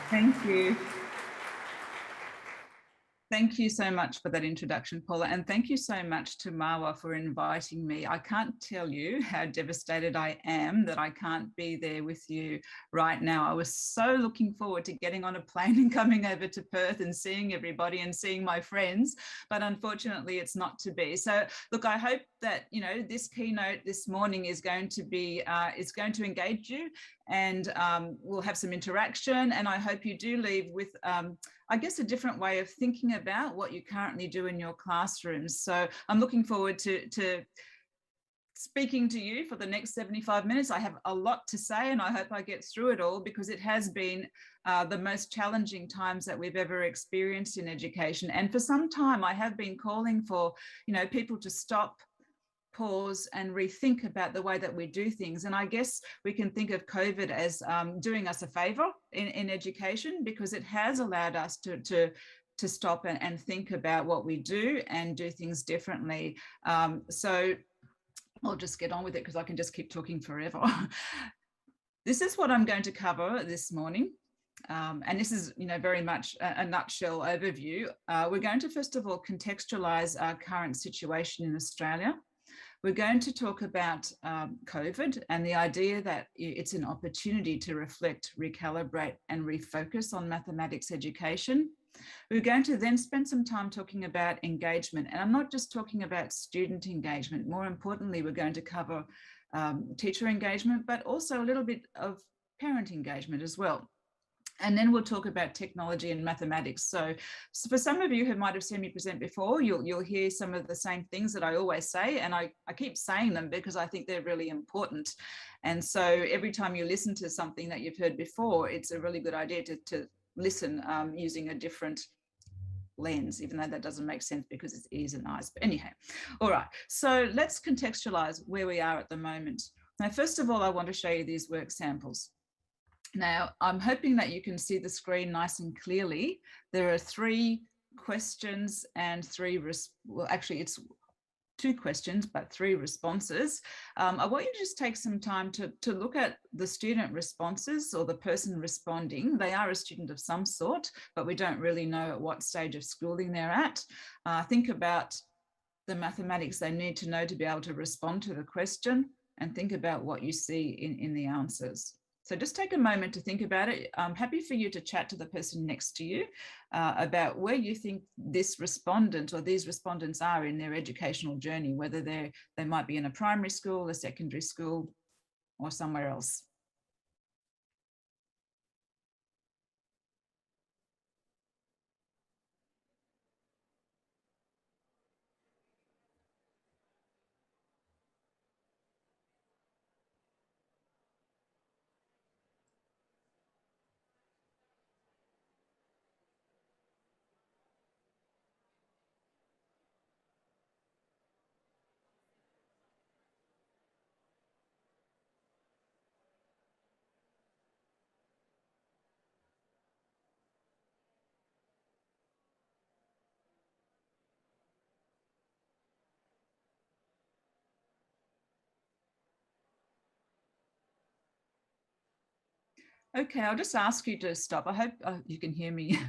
Thank you. Thank you so much for that introduction, Paula, and thank you so much to Marwa for inviting me. I can't tell you how devastated I am that I can't be there with you right now. I was so looking forward to getting on a plane and coming over to Perth and seeing everybody and seeing my friends, but unfortunately it's not to be. So look, I hope that, you know, this keynote this morning is going to be, is going to engage you, and we'll have some interaction, and I hope you do leave with I guess a different way of thinking about what you currently do in your classrooms. So I'm looking forward to speaking to you for the next 75 minutes. I have a lot to say, and I hope I get through it all, because it has been the most challenging times that we've ever experienced in education. And for some time, I have been calling for, you know, people to stop, pause and rethink about the way that we do things. And I guess we can think of COVID as doing us a favor in education, because it has allowed us to stop and think about what we do and do things differently. So I'll just get on with it, because I can just keep talking forever. This is what I'm going to cover this morning. And this is, you know, very much a nutshell overview. We're going to, first of all, contextualize our current situation in Australia. We're going to talk about COVID and the idea that it's an opportunity to reflect, recalibrate and refocus on mathematics education. We're going to then spend some time talking about engagement. And I'm not just talking about student engagement. More importantly, we're going to cover teacher engagement, but also a little bit of parent engagement as well. And then we'll talk about technology and mathematics. So for some of you who might have seen me present before, you'll hear some of the same things that I always say, and I keep saying them because I think they're really important. And so every time you listen to something that you've heard before, it's a really good idea to listen using a different lens, even though that doesn't make sense because it's ears and eyes. But anyhow, all right, so let's contextualize where we are at the moment. Now, first of all, I want to show you these work samples. Now, I'm hoping that you can see the screen nice and clearly. There are 3 questions and 3, well, actually it's 2 questions, but 3 responses. I want you to just take some time to look at the student responses, or the person responding. They are a student of some sort, but we don't really know at what stage of schooling they're at. Think about the mathematics they need to know to be able to respond to the question, and think about what you see in the answers. So just take a moment to think about it. I'm happy for you to chat to the person next to you about where you think this respondent or these respondents are in their educational journey, whether they might be in a primary school, a secondary school, or somewhere else. Okay, I'll just ask you to stop. I hope you can hear me.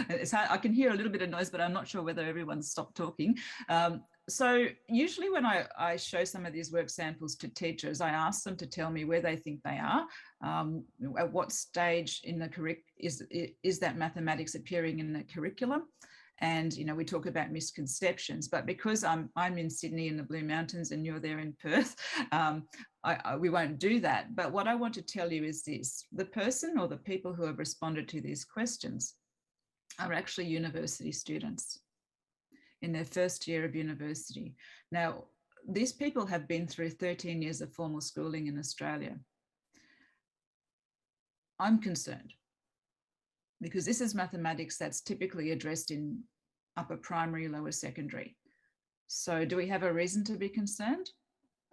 It's hard. I can hear a little bit of noise, but I'm not sure whether everyone's stopped talking. So usually when I show some of these work samples to teachers, I ask them to tell me where they think they are, at what stage in the is that mathematics appearing in the curriculum. And, you know, we talk about misconceptions, but because I'm in Sydney in the Blue Mountains and you're there in Perth, we won't do that. But what I want to tell you is this: the person or the people who have responded to these questions are actually university students in their first year of university. Now, these people have been through 13 years of formal schooling in Australia. I'm concerned, because this is mathematics that's typically addressed in upper primary, lower secondary. So do we have a reason to be concerned?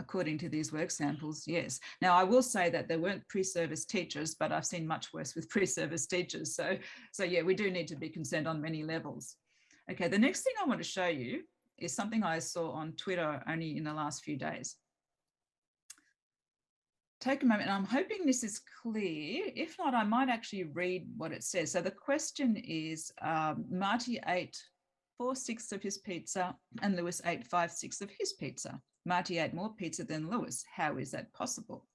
According to these work samples, yes. Now, I will say that there weren't pre-service teachers, but I've seen much worse with pre-service teachers. So yeah, we do need to be concerned on many levels. Okay, the next thing I want to show you is something I saw on Twitter only in the last few days. take a moment, and I'm hoping this is clear. If not, I might actually read what it says. So the question is, Marty ate 4/6 of his pizza and Lewis ate 5/6 of his pizza. Marty ate more pizza than Lewis. How is that possible?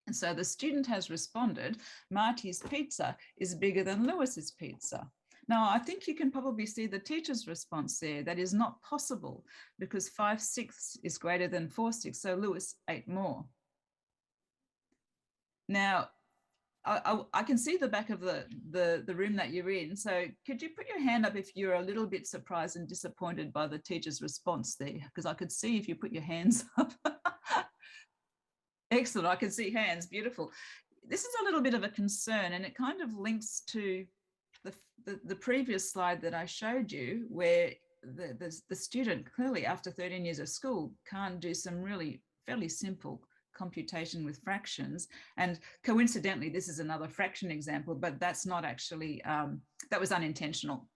And so the student has responded, Marty's pizza is bigger than Lewis's pizza. Now, I think you can probably see the teacher's response there. That is not possible because 5/6 is greater than 4/6, so Lewis ate more. Now, I can see the back of the room that you're in. So could you put your hand up if you're a little bit surprised and disappointed by the teacher's response there? Because I could see if you put your hands up. Excellent, I can see hands, beautiful. This is a little bit of a concern, and it kind of links to the previous slide that I showed you, where the student clearly after 13 years of school can't do some really fairly simple computation with fractions. And coincidentally, this is another fraction example, but that's not actually, that was unintentional.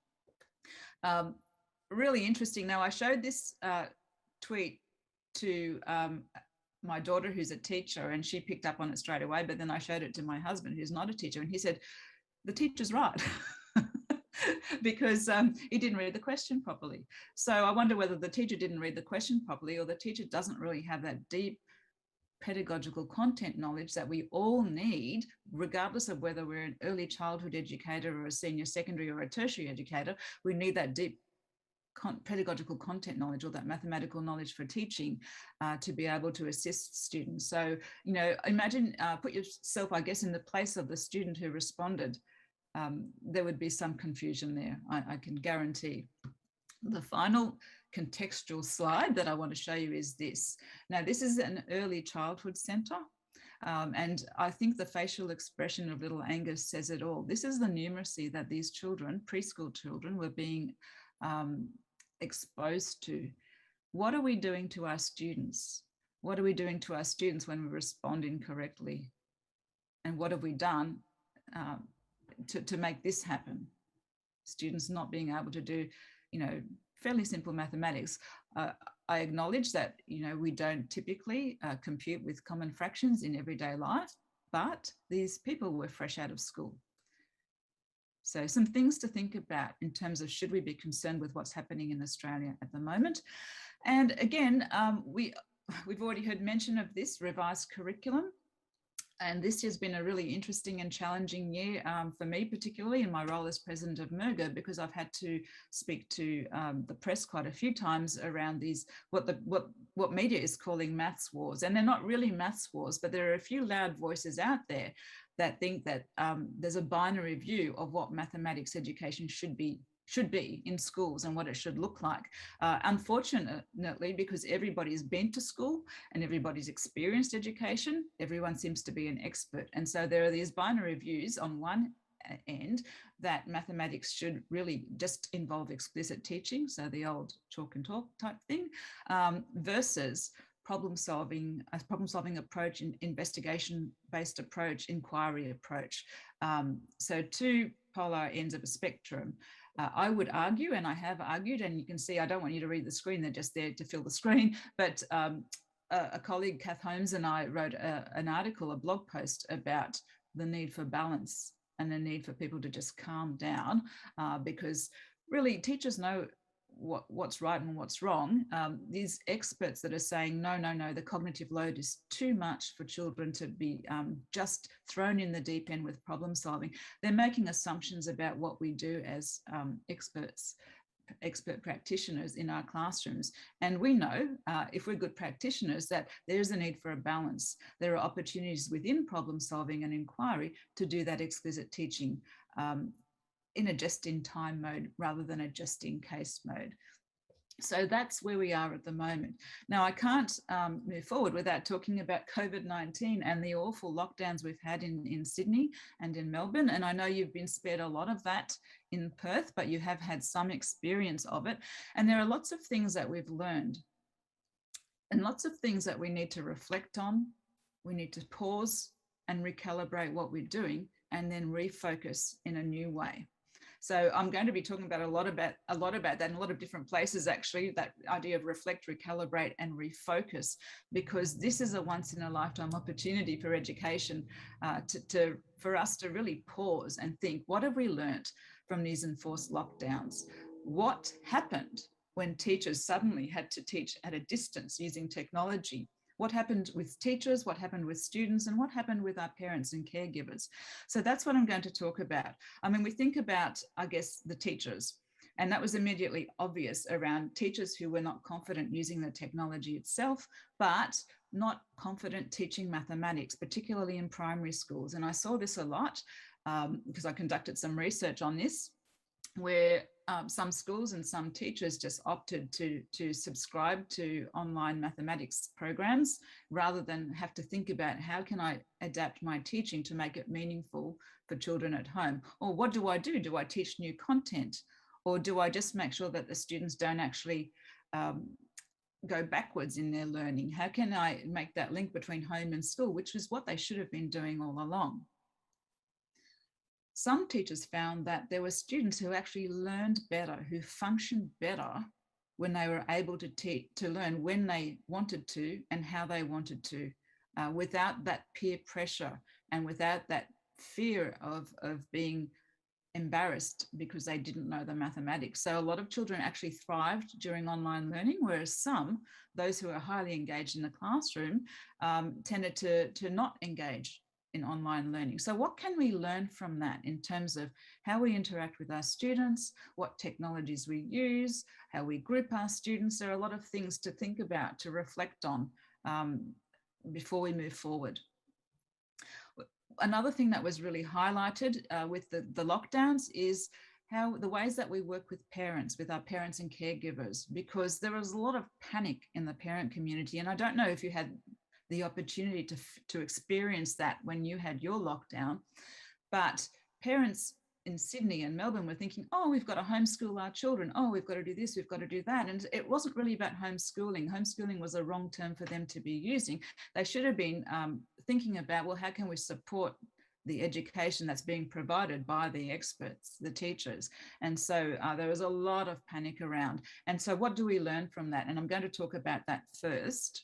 Really interesting. Now, I showed this tweet to my daughter, who's a teacher, and she picked up on it straight away, but then I showed it to my husband, who's not a teacher, and he said, the teacher's right. Because he didn't read the question properly. So I wonder whether the teacher didn't read the question properly, or the teacher doesn't really have that deep pedagogical content knowledge that we all need, regardless of whether we're an early childhood educator or a senior secondary or a tertiary educator. We need that deep pedagogical content knowledge, or that mathematical knowledge for teaching, to be able to assist students. So, you know, imagine, put yourself, I guess, in the place of the student who responded. There would be some confusion there, I can guarantee. The final contextual slide that I want to show you is this. Now, this is an early childhood centre, and I think the facial expression of little Angus says it all. This is the numeracy that these children, preschool children, were being exposed to. What are we doing to our students? What are we doing to our students when we respond incorrectly? And what have we done to make this happen? Students not being able to do, you know, fairly simple mathematics. I acknowledge that, you know, we don't typically compute with common fractions in everyday life, but these people were fresh out of school. So some things to think about in terms of, should we be concerned with what's happening in Australia at the moment? And again, we've already heard mention of this revised curriculum. And this has been a really interesting and challenging year for me, particularly in my role as president of MERGA, because I've had to speak to the press quite a few times around these, what media is calling maths wars. And they're not really maths wars, but there are a few loud voices out there that think that there's a binary view of what mathematics education should be in schools and what it should look like. Unfortunately, because everybody's been to school and everybody's experienced education, everyone seems to be an expert. And so there are these binary views on one end that mathematics should really just involve explicit teaching, so the old chalk and talk type thing, versus problem-solving approach, investigation-based approach, inquiry approach. So two polar ends of a spectrum. I would argue, and I have argued, and you can see I don't want you to read the screen, they're just there to fill the screen, but a colleague, Kath Holmes, and I wrote an article, a blog post about the need for balance and the need for people to just calm down, because really teachers know what's right and what's wrong. These experts that are saying, no, the cognitive load is too much for children to be just thrown in the deep end with problem solving. They're making assumptions about what we do as expert practitioners in our classrooms. And we know, if we're good practitioners, that there's a need for a balance. There are opportunities within problem solving and inquiry to do that exquisite teaching in a just-in-time mode rather than a just-in-case mode. So that's where we are at the moment. Now, I can't move forward without talking about COVID-19 and the awful lockdowns we've had in Sydney and in Melbourne. And I know you've been spared a lot of that in Perth, but you have had some experience of it. And there are lots of things that we've learned and lots of things that we need to reflect on. We need to pause and recalibrate what we're doing and then refocus in a new way. So I'm going to be talking about a lot about that in a lot of different places, actually, that idea of reflect, recalibrate, and refocus, because this is a once in a lifetime opportunity for education, for us to really pause and think, what have we learnt from these enforced lockdowns? What happened when teachers suddenly had to teach at a distance using technology? What happened with teachers, what happened with students, and what happened with our parents and caregivers? So that's what I'm going to talk about. I mean, we think about, I guess, the teachers, and that was immediately obvious around teachers who were not confident using the technology itself, but not confident teaching mathematics, particularly in primary schools. And I saw this a lot because I conducted some research on this, where some schools and some teachers just opted to subscribe to online mathematics programs rather than have to think about how can I adapt my teaching to make it meaningful for children at home? Or what do I do? Do I teach new content? Or do I just make sure that the students don't actually go backwards in their learning? How can I make that link between home and school, which is what they should have been doing all along? Some teachers found that there were students who actually learned better, who functioned better when they were able to learn when they wanted to and how they wanted to, without that peer pressure and without that fear of being embarrassed because they didn't know the mathematics. So a lot of children actually thrived during online learning, whereas some, those who are highly engaged in the classroom, tended to not engage in online learning. So what can we learn from that in terms of how we interact with our students, what technologies we use, how we group our students? There are a lot of things to think about, to reflect on before we move forward. Another thing that was really highlighted with the lockdowns is how the ways that we work with parents, with our parents and caregivers, because there was a lot of panic in the parent community. And I don't know if you had the opportunity to experience that when you had your lockdown, but parents in Sydney and Melbourne were thinking, oh, we've got to homeschool our children. Oh, we've got to do this, we've got to do that. And it wasn't really about homeschooling. Homeschooling was a wrong term for them to be using. They should have been thinking about, well, how can we support the education that's being provided by the experts, the teachers? And so there was a lot of panic around. And so what do we learn from that? And I'm going to talk about that first.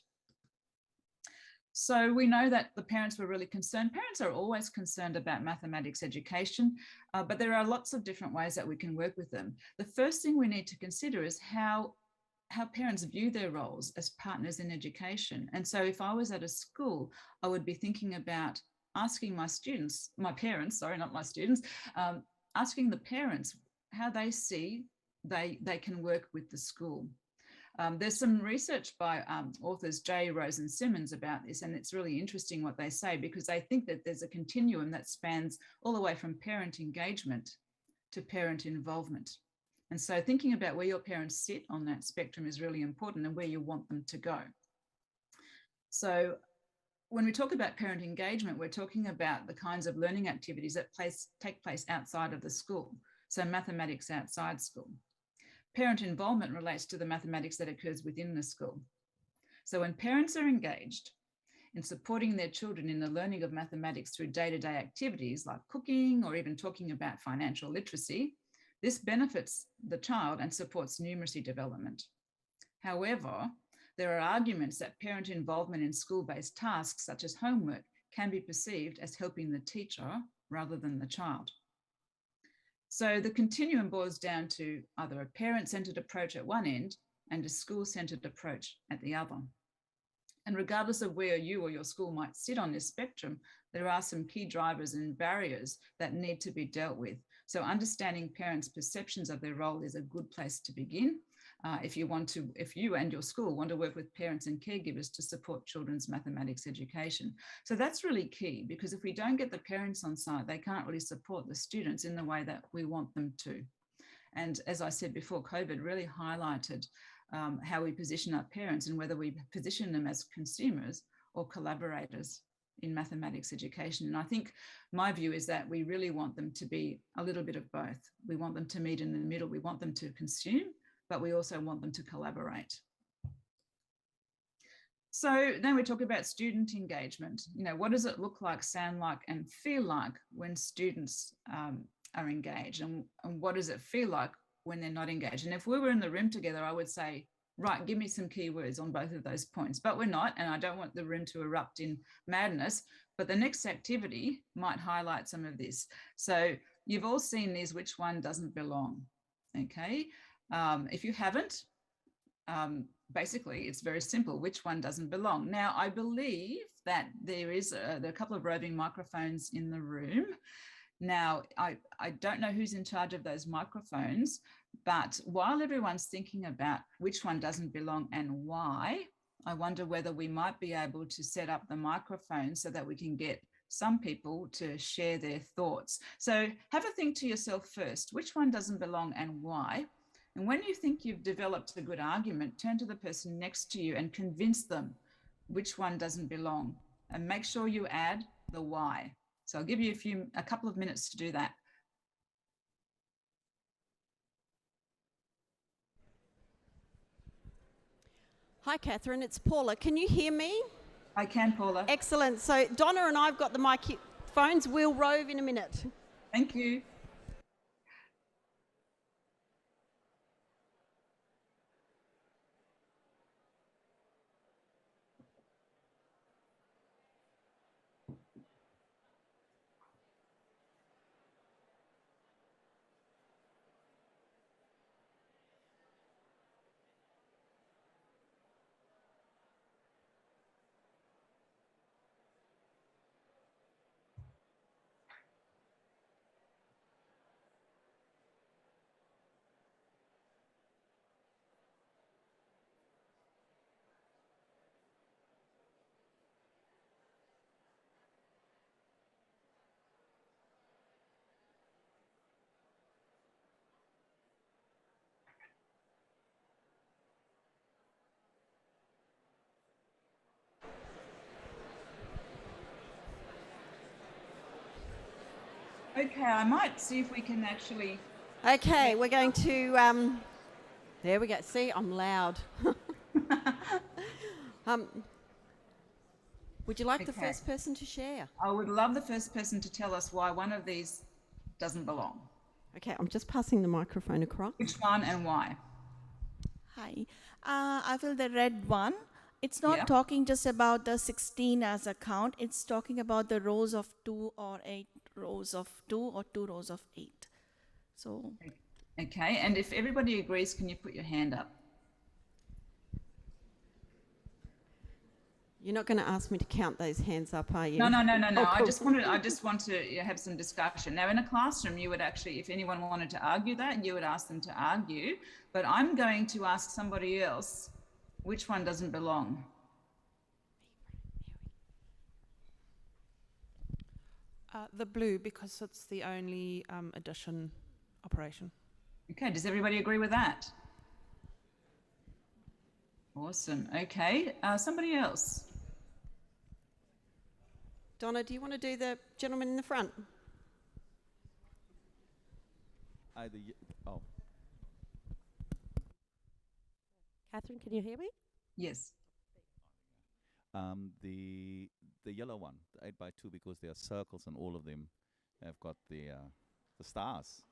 So we know that the parents were really concerned. Parents are always concerned about mathematics education, but there are lots of different ways that we can work with them. The first thing we need to consider is how parents view their roles as partners in education. And so if I was at a school, I would be thinking about asking my students, my parents, sorry, not my students, asking the parents how they see they can work with the school. There's some research by authors J. Rose and Simmons about this, and it's really interesting what they say, because they think that there's a continuum that spans all the way from parent engagement to parent involvement. And so thinking about where your parents sit on that spectrum is really important, and where you want them to go. So when we talk about parent engagement, we're talking about the kinds of learning activities that take place outside of the school. So mathematics outside school. Parent involvement relates to the mathematics that occurs within the school. So when parents are engaged in supporting their children in the learning of mathematics through day-to-day activities like cooking or even talking about financial literacy, this benefits the child and supports numeracy development. However, there are arguments that parent involvement in school-based tasks such as homework can be perceived as helping the teacher rather than the child. So the continuum boils down to either a parent-centered approach at one end and a school-centered approach at the other. And regardless of where you or your school might sit on this spectrum, there are some key drivers and barriers that need to be dealt with. So understanding parents' perceptions of their role is a good place to begin. If you and your school want to work with parents and caregivers to support children's mathematics education. So that's really key, because if we don't get the parents on side, they can't really support the students in the way that we want them to. And as I said before, COVID really highlighted how we position our parents and whether we position them as consumers or collaborators in mathematics education. And I think my view is that we really want them to be a little bit of both. We want them to meet in the middle. We want them to consume, but we also want them to collaborate. So then we talk about student engagement. You know, what does it look like, sound like, and feel like when students are engaged, and what does it feel like when they're not engaged? And if we were in the room together, I would say, right, give me some keywords on both of those points, but we're not, and I don't want the room to erupt in madness, but the next activity might highlight some of this. So you've all seen these, which one doesn't belong, okay? If you haven't, basically it's very simple, which one doesn't belong. Now, I believe that there are a couple of roving microphones in the room. Now, I don't know who's in charge of those microphones, but while everyone's thinking about which one doesn't belong and why, I wonder whether we might be able to set up the microphone so that we can get some people to share their thoughts. So have a think to yourself first, which one doesn't belong and why? And when you think you've developed a good argument, turn to the person next to you and convince them which one doesn't belong, and make sure you add the why. So I'll give you a couple of minutes to do that. Hi, Catherine, it's Paula. Can you hear me? I can, Paula. Excellent. So Donna and I've got the microphones. We'll rove in a minute. Thank you. Okay, I might see if we can actually... Okay, we're going to... there we go. See, I'm loud. Would you like the first person to share? I would love the first person to tell us why one of these doesn't belong. Okay, I'm just passing the microphone across. Which one and why? Hi. I feel the red one. It's not talking just about the 16 as a count. It's talking about the rows of 2 or 8 rows of 2 or 2 rows of 8. So. Okay, and if everybody agrees, can you put your hand up? You're not going to ask me to count those hands up, are you? No. Oh, I cool. just want to have some discussion. Now, in a classroom, you would actually, if anyone wanted to argue that, you would ask them to argue. But I'm going to ask somebody else, which one doesn't belong? The blue, because it's the only addition operation. Okay, does everybody agree with that? Awesome. Okay, somebody else. Donna, do you want to do the gentleman in the front? Catherine, can you hear me? Yes. The yellow one, the 8x2, because there are circles and all of them have got the stars.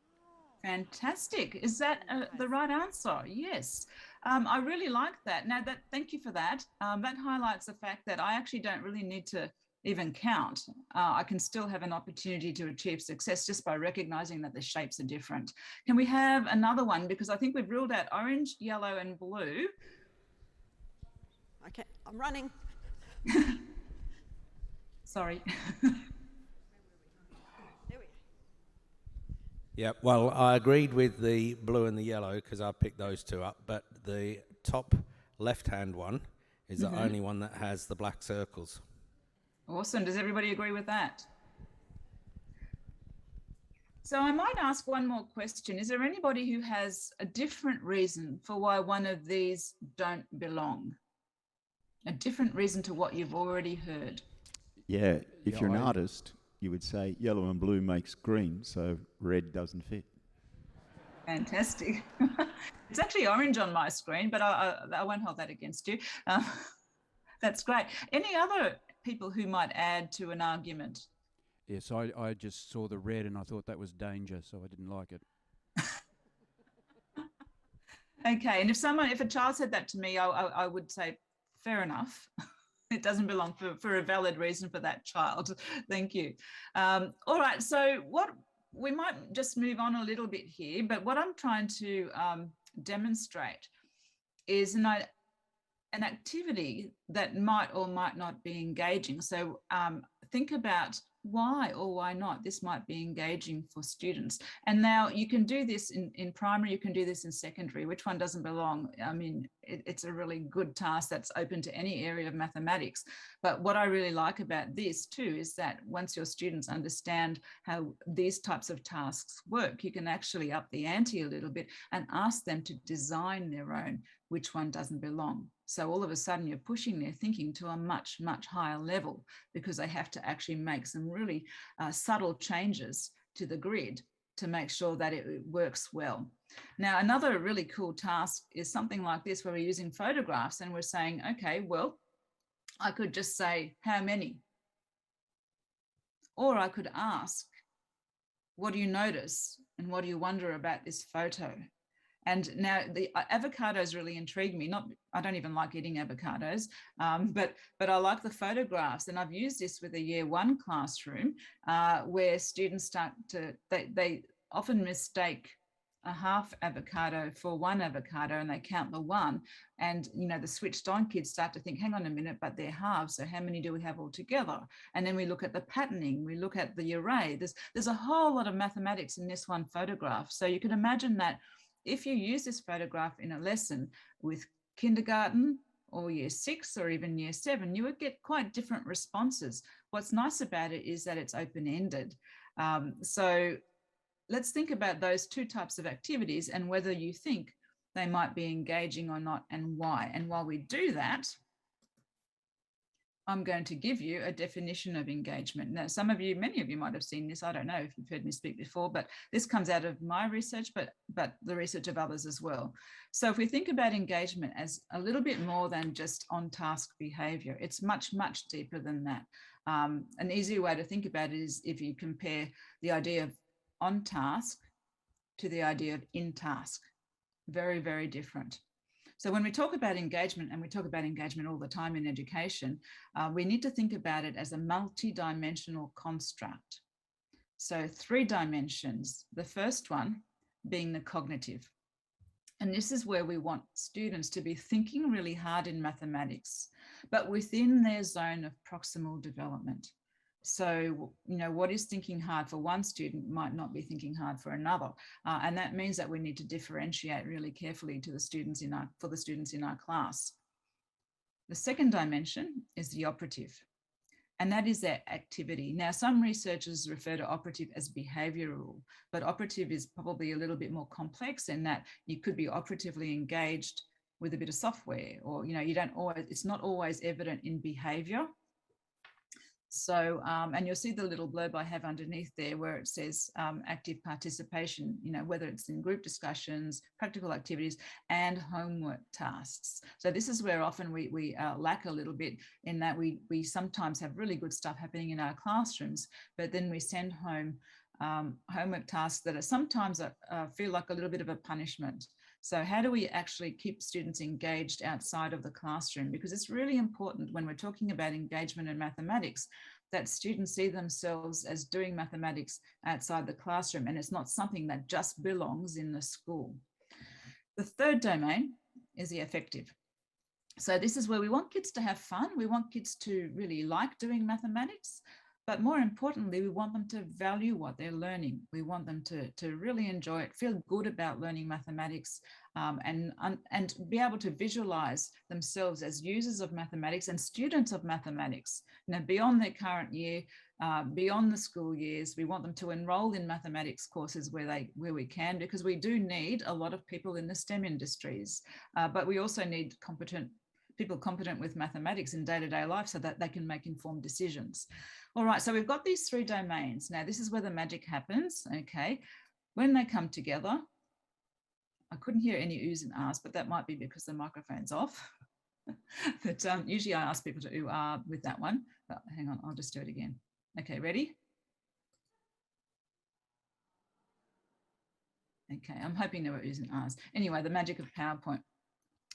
Fantastic. Is that the right answer? Yes. I really like that. Now, thank you for that. That highlights the fact that I actually don't really need to even count. I can still have an opportunity to achieve success just by recognizing that the shapes are different. Can we have another one? Because I think we've ruled out orange, yellow, and blue. Okay, I'm running. Sorry. Yeah, well, I agreed with the blue and the yellow because I picked those two up, but the top left-hand one is the only one that has the black circles. Awesome. Does everybody agree with that? So I might ask one more question. Is there anybody who has a different reason for why one of these don't belong? A different reason to what you've already heard? Yeah, if you're an artist, you would say yellow and blue makes green, so red doesn't fit. Fantastic. It's actually orange on my screen, but I won't hold that against you. That's great. Any other people who might add to an argument? Yeah, so I just saw the red and I thought that was danger, so I didn't like it. Okay, and if a child said that to me, I would say, fair enough. It doesn't belong for a valid reason for that child. Thank you. All right, so we might just move on a little bit here, but what I'm trying to demonstrate is an activity that might or might not be engaging. So think about why or why not this might be engaging for students. And now you can do this in primary, you can do this in secondary. Which one doesn't belong? I mean, it's a really good task that's open to any area of mathematics. But what I really like about this too is that once your students understand how these types of tasks work, you can actually up the ante a little bit and ask them to design their own, which one doesn't belong. So all of a sudden you're pushing their thinking to a much, much higher level because they have to actually make some really subtle changes to the grid to make sure that it works well. Now, another really cool task is something like this where we're using photographs and we're saying, okay, well, I could just say, how many? Or I could ask, what do you notice? And what do you wonder about this photo? And now the avocados really intrigue me. I don't even like eating avocados, but I like the photographs. And I've used this with a year 1 classroom where students they often mistake a half avocado for 1 avocado and they count the 1. And, you know, the switched on kids start to think, hang on a minute, but they're halves. So how many do we have altogether? And then we look at the patterning, we look at the array. There's a whole lot of mathematics in this one photograph. So you can imagine that if you use this photograph in a lesson with kindergarten or year 6 or even year 7, you would get quite different responses. What's nice about it is that it's open-ended. So let's think about those 2 types of activities and whether you think they might be engaging or not and why. And while we do that, I'm going to give you a definition of engagement. Now, many of you might have seen this. I don't know if you've heard me speak before, but this comes out of my research, but the research of others as well. So if we think about engagement as a little bit more than just on-task behavior, it's much, much deeper than that. An easier way to think about it is if you compare the idea of on-task to the idea of in-task. Very, very different. So when we talk about engagement, and we talk about engagement all the time in education, we need to think about it as a multi-dimensional construct. So 3 dimensions, the first one being the cognitive. And this is where we want students to be thinking really hard in mathematics, but within their zone of proximal development. So, you know, what is thinking hard for one student might not be thinking hard for another. And that means that we need to differentiate really carefully for the students in our class. The second dimension is the operative, and that is their activity. Now, some researchers refer to operative as behavioral, but operative is probably a little bit more complex in that you could be operatively engaged with a bit of software, or, you know, it's not always evident in behavior. So, and you'll see the little blurb I have underneath there where it says active participation, you know, whether it's in group discussions, practical activities, and homework tasks. So this is where often we lack a little bit in that we sometimes have really good stuff happening in our classrooms, but then we send home homework tasks that are sometimes feel like a little bit of a punishment. So how do we actually keep students engaged outside of the classroom? Because it's really important when we're talking about engagement in mathematics that students see themselves as doing mathematics outside the classroom, and it's not something that just belongs in the school. The third domain is the affective. So this is where we want kids to have fun. We want kids to really like doing mathematics. But more importantly, we want them to value what they're learning. We want them to really enjoy it, feel good about learning mathematics, and be able to visualize themselves as users of mathematics and students of mathematics. Now, beyond their current year, beyond the school years, we want them to enroll in mathematics courses where we can, because we do need a lot of people in the STEM industries, but we also need people competent with mathematics in day-to-day life so that they can make informed decisions. All right, so we've got these 3 domains. Now, this is where the magic happens, okay? When they come together, I couldn't hear any oohs and ahs, but that might be because the microphone's off. But usually I ask people to ooh, ah with that one. But hang on, I'll just do it again. Okay, ready? Okay, I'm hoping there isn't R's. Anyway, the magic of PowerPoint.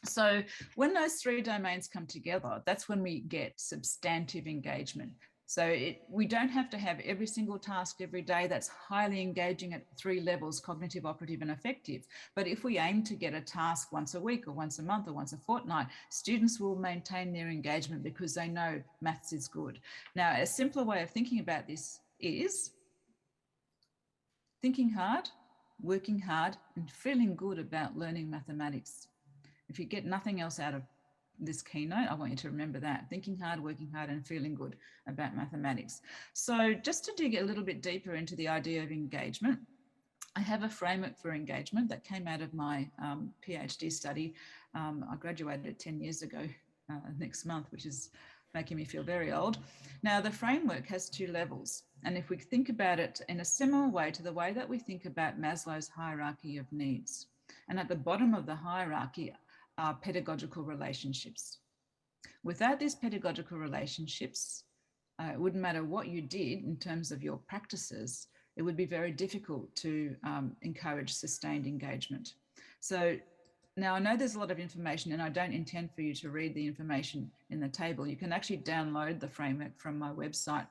So when those three domains come together, that's when we get substantive engagement. So we don't have to have every single task every day that's highly engaging at 3 levels, cognitive, operative, and affective. But if we aim to get a task once a week or once a month or once a fortnight, students will maintain their engagement because they know maths is good. Now, a simpler way of thinking about this is thinking hard, working hard, and feeling good about learning mathematics. If you get nothing else out of this keynote, I want you to remember that: thinking hard, working hard, and feeling good about mathematics. So just to dig a little bit deeper into the idea of engagement, I have a framework for engagement that came out of my PhD study. I graduated 10 years ago next month, which is making me feel very old. Now, the framework has 2 levels. And if we think about it in a similar way to the way that we think about Maslow's hierarchy of needs, and at the bottom of the hierarchy are pedagogical relationships. Without these pedagogical relationships, it wouldn't matter what you did in terms of your practices, it would be very difficult to encourage sustained engagement. So now I know there's a lot of information, and I don't intend for you to read the information in the table. You can actually download the framework from my website.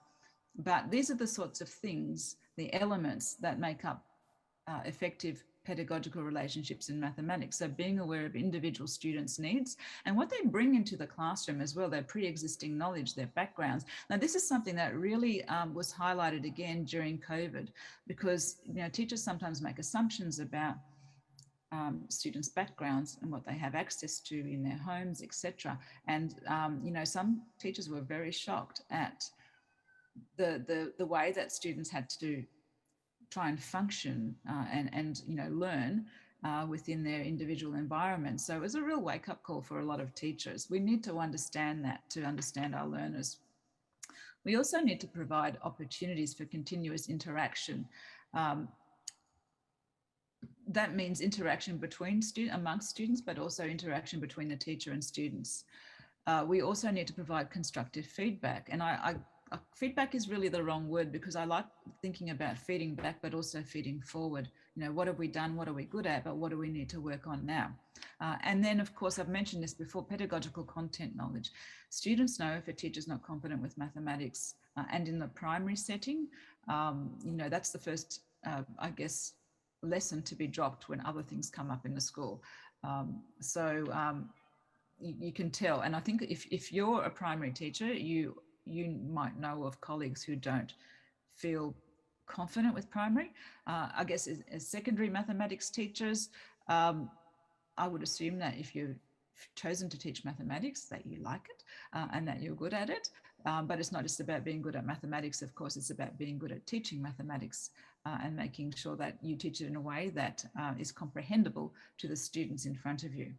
But these are the sorts of things, the elements that make up effective pedagogical relationships in mathematics. So being aware of individual students' needs and what they bring into the classroom as well, their pre-existing knowledge, their backgrounds. Now, this is something that really was highlighted again during COVID, because teachers sometimes make assumptions about students' backgrounds and what they have access to in their homes, etc. And some teachers were very shocked at the way that students had to try and function and learn within their individual environment. So it was a real wake-up call for a lot of teachers. We need to understand that to understand our learners. We also need to provide opportunities for continuous interaction. That means interaction amongst students, but also interaction between the teacher and students. We also need to provide constructive feedback. And feedback is really the wrong word, because I like thinking about feeding back, but also feeding forward. What have we done? What are we good at? But what do we need to work on now? And then, of course, I've mentioned this before, pedagogical content knowledge. Students know if a teacher's not competent with mathematics, and in the primary setting, that's the first, lesson to be dropped when other things come up in the school. You can tell. And I think if you're a primary teacher, you might know of colleagues who don't feel confident with primary. I guess as secondary mathematics teachers, I would assume that if you've chosen to teach mathematics, that you like it and that you're good at it. But it's not just about being good at mathematics, of course, it's about being good at teaching mathematics and making sure that you teach it in a way that is comprehensible to the students in front of you.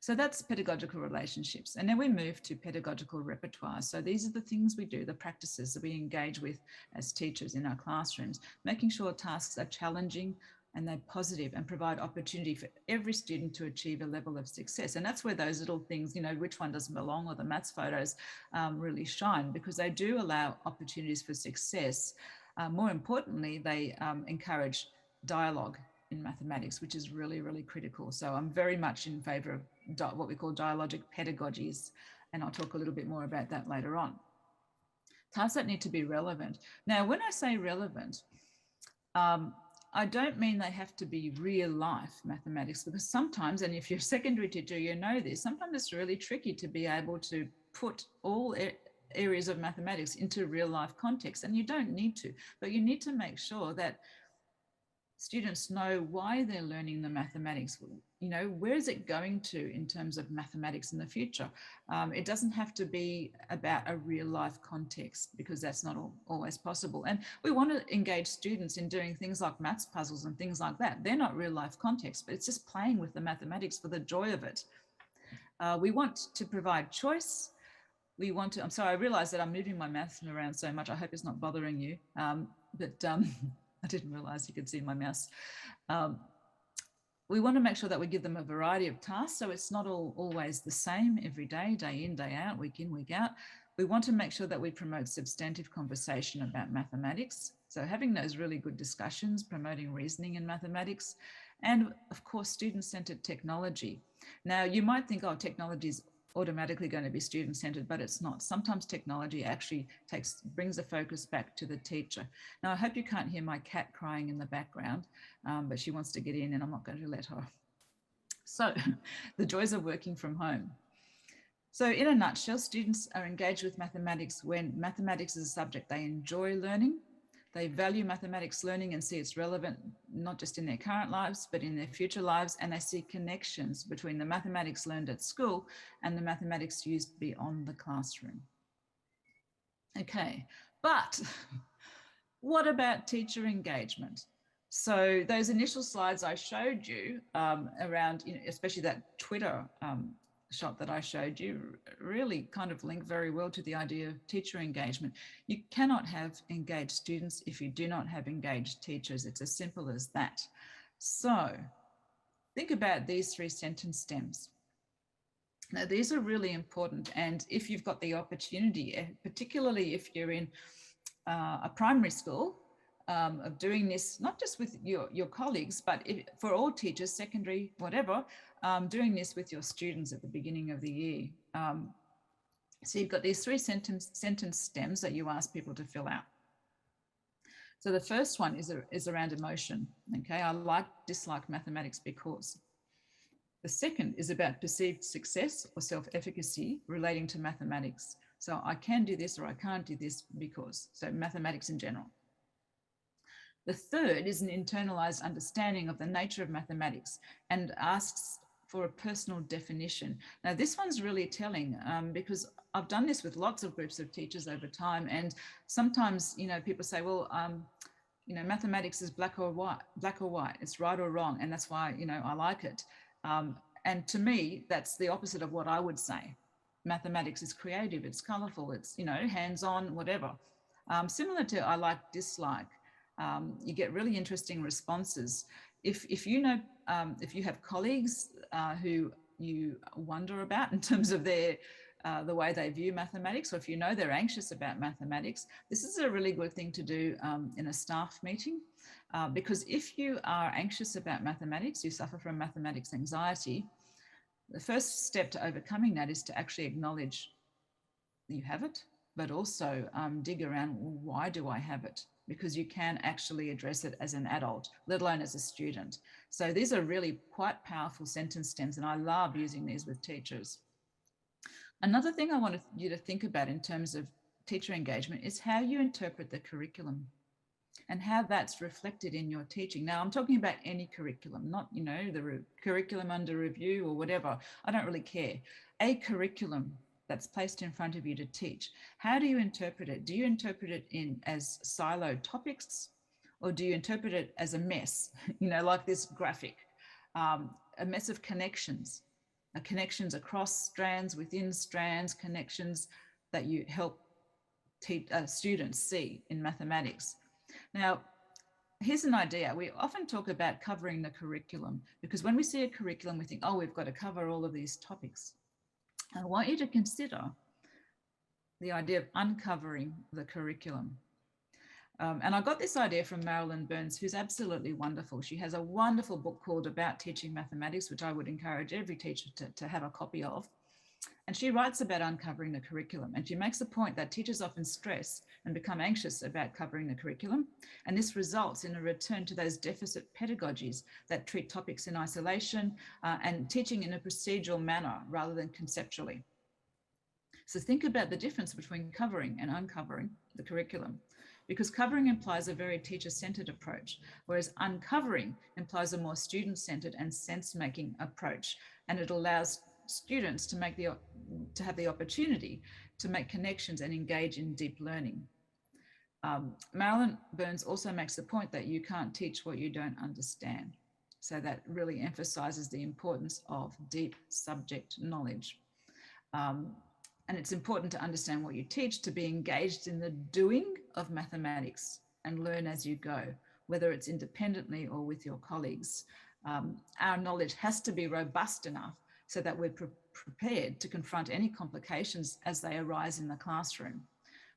So that's pedagogical relationships. And then we move to pedagogical repertoire. So these are the things we do, the practices that we engage with as teachers in our classrooms, making sure tasks are challenging and they're positive and provide opportunity for every student to achieve a level of success. And that's where those little things, which one doesn't belong, or the maths photos really shine, because they do allow opportunities for success. More importantly, they encourage dialogue in mathematics, which is really, really critical. So I'm very much in favor of what we call dialogic pedagogies, and I'll talk a little bit more about that later on. Tasks that need to be relevant. Now, when I say relevant, I don't mean they have to be real life mathematics, because sometimes, and if you're a secondary teacher, you know this, sometimes it's really tricky to be able to put all areas of mathematics into real life context, and you don't need to, but you need to make sure that students know why they're learning the mathematics. Where is it going to in terms of mathematics in the future? It doesn't have to be about a real life context, because that's not always possible. And we want to engage students in doing things like maths puzzles and things like that. They're not real life context, but it's just playing with the mathematics for the joy of it. We want to provide choice. We want to, I'm sorry, I realize that I'm moving my mouse around so much. I hope it's not bothering you, but I didn't realize you could see my mouse. We want to make sure that we give them a variety of tasks, so it's not always the same every day, day in, day out, week in, week out. We want to make sure that we promote substantive conversation about mathematics. So having those really good discussions, promoting reasoning in mathematics, and of course, student-centered technology. Now, you might think, oh, technology is automatically going to be student-centered, but it's not. Sometimes technology actually brings the focus back to the teacher. Now, I hope you can't hear my cat crying in the background, but she wants to get in and I'm not going to let her. So the joys of working from home. So in a nutshell, students are engaged with mathematics when mathematics is a subject they enjoy learning. They value mathematics learning and see it's relevant, not just in their current lives, but in their future lives. And they see connections between the mathematics learned at school and the mathematics used beyond the classroom. Okay, but what about teacher engagement? So those initial slides I showed you around, especially that Twitter shot that I showed you, really kind of link very well to the idea of teacher engagement. You cannot have engaged students if you do not have engaged teachers. It's as simple as that. So think about these 3 sentence stems. Now, these are really important. And if you've got the opportunity, particularly if you're in a primary school, of doing this, not just with your colleagues, but for all teachers, secondary, whatever, doing this with your students at the beginning of the year. So you've got these 3 sentence stems that you ask people to fill out. So the first one is around emotion. Okay, I dislike mathematics because. The second is about perceived success or self-efficacy relating to mathematics. So I can do this or I can't do this because. So mathematics in general. The third is an internalized understanding of the nature of mathematics and asks for a personal definition. Now, this one's really telling because I've done this with lots of groups of teachers over time. And sometimes, people say, well, mathematics is black or white, it's right or wrong. And that's why, I like it. And to me, that's the opposite of what I would say. Mathematics is creative, it's colorful, it's, hands-on, whatever. Similar to I like, dislike. You get really interesting responses. If you have colleagues who you wonder about in terms of the way they view mathematics, or if they're anxious about mathematics, this is a really good thing to do in a staff meeting, because if you are anxious about mathematics, you suffer from mathematics anxiety, the first step to overcoming that is to actually acknowledge you have it, but also dig around, well, why do I have it? Because you can actually address it as an adult, let alone as a student. So these are really quite powerful sentence stems, and I love using these with teachers. Another thing I want you to think about in terms of teacher engagement is how you interpret the curriculum and how that's reflected in your teaching. Now, I'm talking about any curriculum, not, the curriculum under review or whatever. I don't really care. A curriculum that's placed in front of you to teach. How do you interpret it? Do you interpret it as siloed topics, or do you interpret it as a mess, like this graphic, a mess of connections, connections across strands, within strands, connections that you help students see in mathematics. Now, here's an idea. We often talk about covering the curriculum because when we see a curriculum, we think, oh, we've got to cover all of these topics. I want you to consider the idea of uncovering the curriculum. And I got this idea from Marilyn Burns, who's absolutely wonderful. She has a wonderful book called About Teaching Mathematics, which I would encourage every teacher to have a copy of. And she writes about uncovering the curriculum. And she makes the point that teachers often stress and become anxious about covering the curriculum. And this results in a return to those deficit pedagogies that treat topics in isolation and teaching in a procedural manner rather than conceptually. So think about the difference between covering and uncovering the curriculum, because covering implies a very teacher-centered approach, whereas uncovering implies a more student-centered and sense-making approach. And it allows students to have the opportunity to make connections and engage in deep learning. Marilyn Burns also makes the point that you can't teach what you don't understand. So that really emphasizes the importance of deep subject knowledge. And it's important to understand what you teach, to be engaged in the doing of mathematics and learn as you go, whether it's independently or with your colleagues. Our knowledge has to be robust enough so that we're prepared to confront any complications as they arise in the classroom.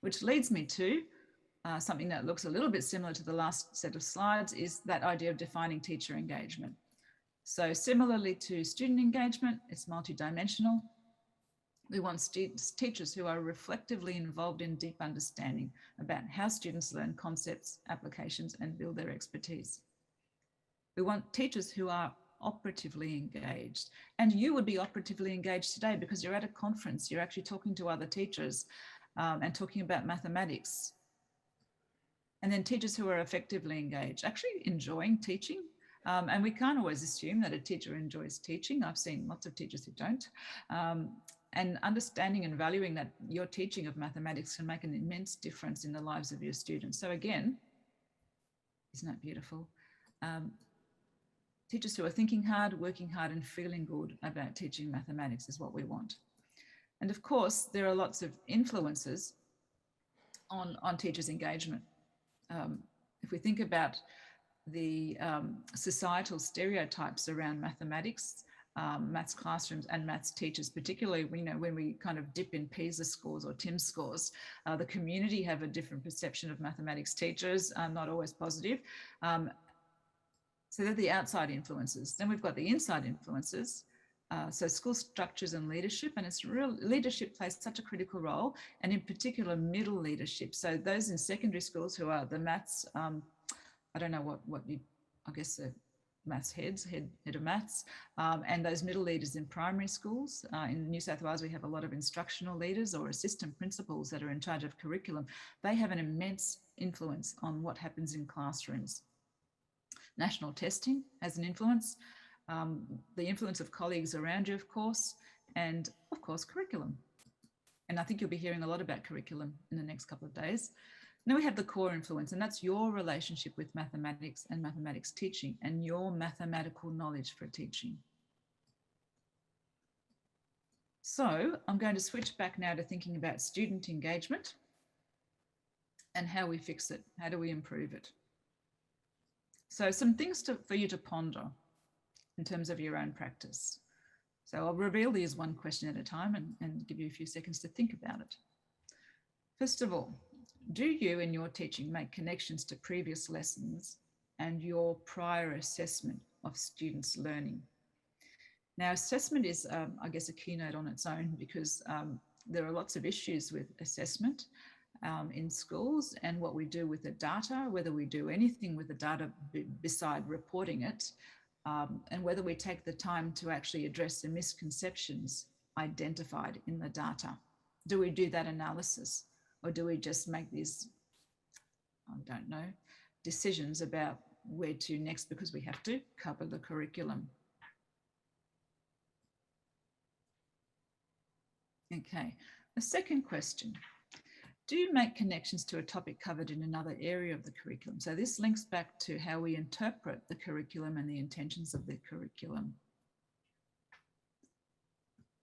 Which leads me to something that looks a little bit similar to the last set of slides is that idea of defining teacher engagement. So similarly to student engagement, it's multidimensional. We want teachers who are reflectively involved in deep understanding about how students learn concepts, applications, and build their expertise. We want teachers who are operatively engaged. And you would be operatively engaged today because you're at a conference, you're actually talking to other teachers and talking about mathematics. And then teachers who are effectively engaged, actually enjoying teaching. And we can't always assume that a teacher enjoys teaching. I've seen lots of teachers who don't. And understanding and valuing that your teaching of mathematics can make an immense difference in the lives of your students. So again, isn't that beautiful? Teachers who are thinking hard, working hard, and feeling good about teaching mathematics is what we want. And of course, there are lots of influences on teachers' engagement. If we think about the societal stereotypes around mathematics, maths classrooms and maths teachers, particularly when we kind of dip in PISA scores or TIMSS scores, the community have a different perception of mathematics teachers, not always positive. So they're the outside influences. Then we've got the inside influences. So school structures and leadership, and leadership plays such a critical role, and in particular middle leadership. So those in secondary schools who are the maths, I don't know I guess the maths head of maths, and those middle leaders in primary schools. In New South Wales, we have a lot of instructional leaders or assistant principals that are in charge of curriculum. They have an immense influence on what happens in classrooms. National testing has an influence. The influence of colleagues around you, of course, and of course, curriculum. And I think you'll be hearing a lot about curriculum in the next couple of days. Then we have the core influence, and that's your relationship with mathematics and mathematics teaching and your mathematical knowledge for teaching. So I'm going to switch back now to thinking about student engagement and how we fix it. How do we improve it? So some things for you to ponder in terms of your own practice. So I'll reveal these one question at a time and give you a few seconds to think about it. First of all, do you in your teaching make connections to previous lessons and your prior assessment of students' learning? Now, assessment is, I guess, a keynote on its own because there are lots of issues with assessment in schools and what we do with the data, whether we do anything with the data beside reporting it, and whether we take the time to actually address the misconceptions identified in the data. Do we do that analysis, or do we just make these, I don't know, decisions about where to next because we have to cover the curriculum? Okay, the second question. Do you make connections to a topic covered in another area of the curriculum? So this links back to how we interpret the curriculum and the intentions of the curriculum.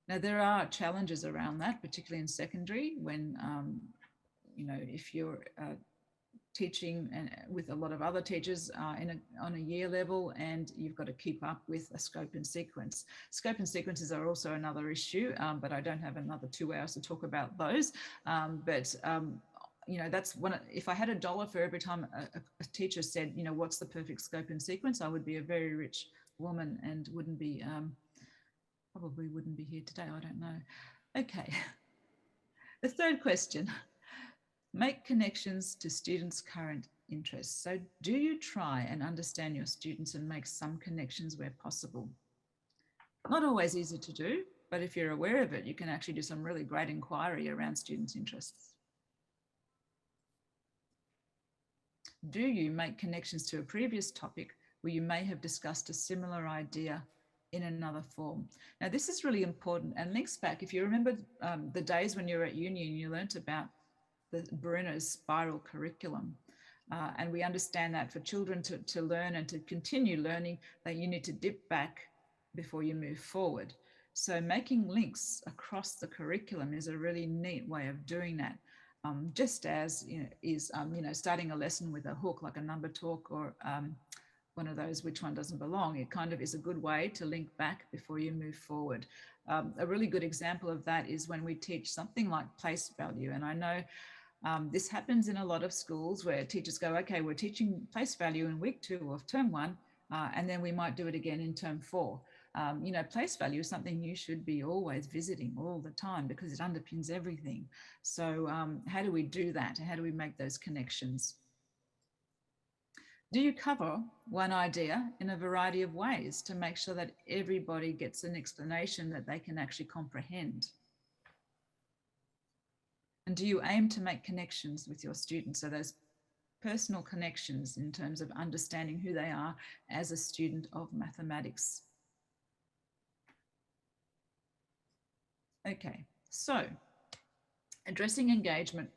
Now, there are challenges around that, particularly in secondary, when, if you're teaching with a lot of other teachers on a year level, and you've got to keep up with a scope and sequence. Scope and sequences are also another issue, but I don't have another 2 hours to talk about those. That's one. If I had $1 for every time a teacher said, what's the perfect scope and sequence, I would be a very rich woman and wouldn't be, probably wouldn't be here today. I don't know. Okay. The third question. Make connections to students' current interests. So do you try and understand your students and make some connections where possible? Not always easy to do, but if you're aware of it, you can actually do some really great inquiry around students' interests. Do you make connections to a previous topic where you may have discussed a similar idea in another form? Now, this is really important and links back. If you remember the days when you were at uni and you learnt about the Bruner's spiral curriculum. And we understand that for children to learn and to continue learning, that you need to dip back before you move forward. So making links across the curriculum is a really neat way of doing that. Just as starting a lesson with a hook, like a number talk or one of those, which one doesn't belong, it kind of is a good way to link back before you move forward. A really good example of that is when we teach something like place value. And I know This happens in a lot of schools where teachers go, okay, we're teaching place value in week 2 of term 1, and then we might do it again in term 4. You know, place value is something you should be always visiting all the time because it underpins everything. So how do we do that? How do we make those connections? Do you cover one idea in a variety of ways to make sure that everybody gets an explanation that they can actually comprehend? And do you aim to make connections with your students? So those personal connections in terms of understanding who they are as a student of mathematics. Okay, so addressing engagement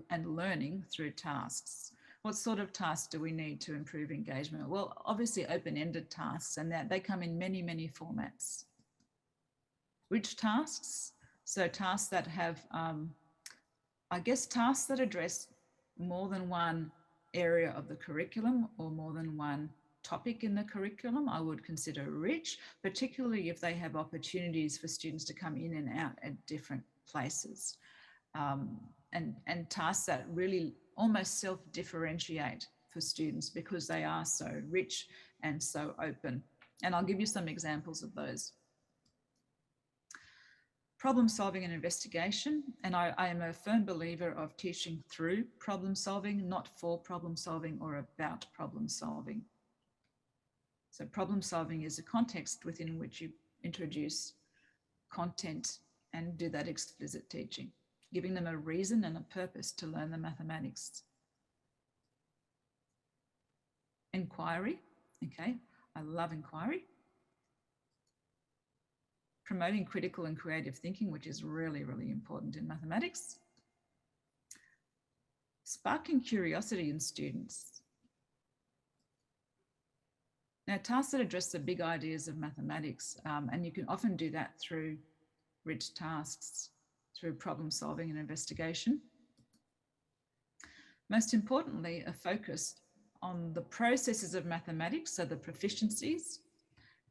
and learning through tasks. What sort of tasks do we need to improve engagement? Well, obviously open-ended tasks, and that they come in many, many formats. Which tasks? So tasks that have, I guess, tasks that address more than one area of the curriculum or more than one topic in the curriculum, I would consider rich, particularly if they have opportunities for students to come in and out at different places. And tasks that really almost self-differentiate for students because they are so rich and so open. And I'll give you some examples of those. Problem solving and investigation. And I am a firm believer of teaching through problem solving, not for problem solving or about problem solving. So problem solving is a context within which you introduce content and do that explicit teaching, giving them a reason and a purpose to learn the mathematics. Inquiry, okay, I love inquiry. Promoting critical and creative thinking, which is really, really important in mathematics. Sparking curiosity in students. Now, tasks that address the big ideas of mathematics, and you can often do that through rich tasks, through problem solving and investigation. Most importantly, a focus on the processes of mathematics, so the proficiencies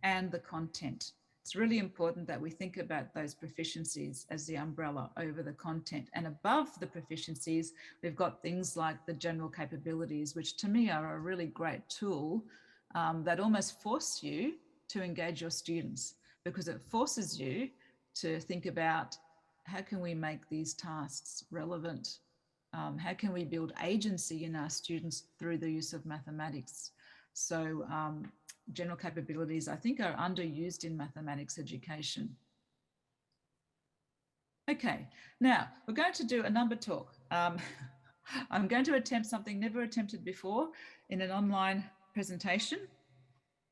and the content. It's really important that we think about those proficiencies as the umbrella over the content. And above the proficiencies, we've got things like the general capabilities, which to me are a really great tool that almost force you to engage your students, because it forces you to think about how can we make these tasks relevant? How can we build agency in our students through the use of mathematics? So general capabilities, I think, are underused in mathematics education. Okay, now we're going to do a number talk. I'm going to attempt something never attempted before in an online presentation.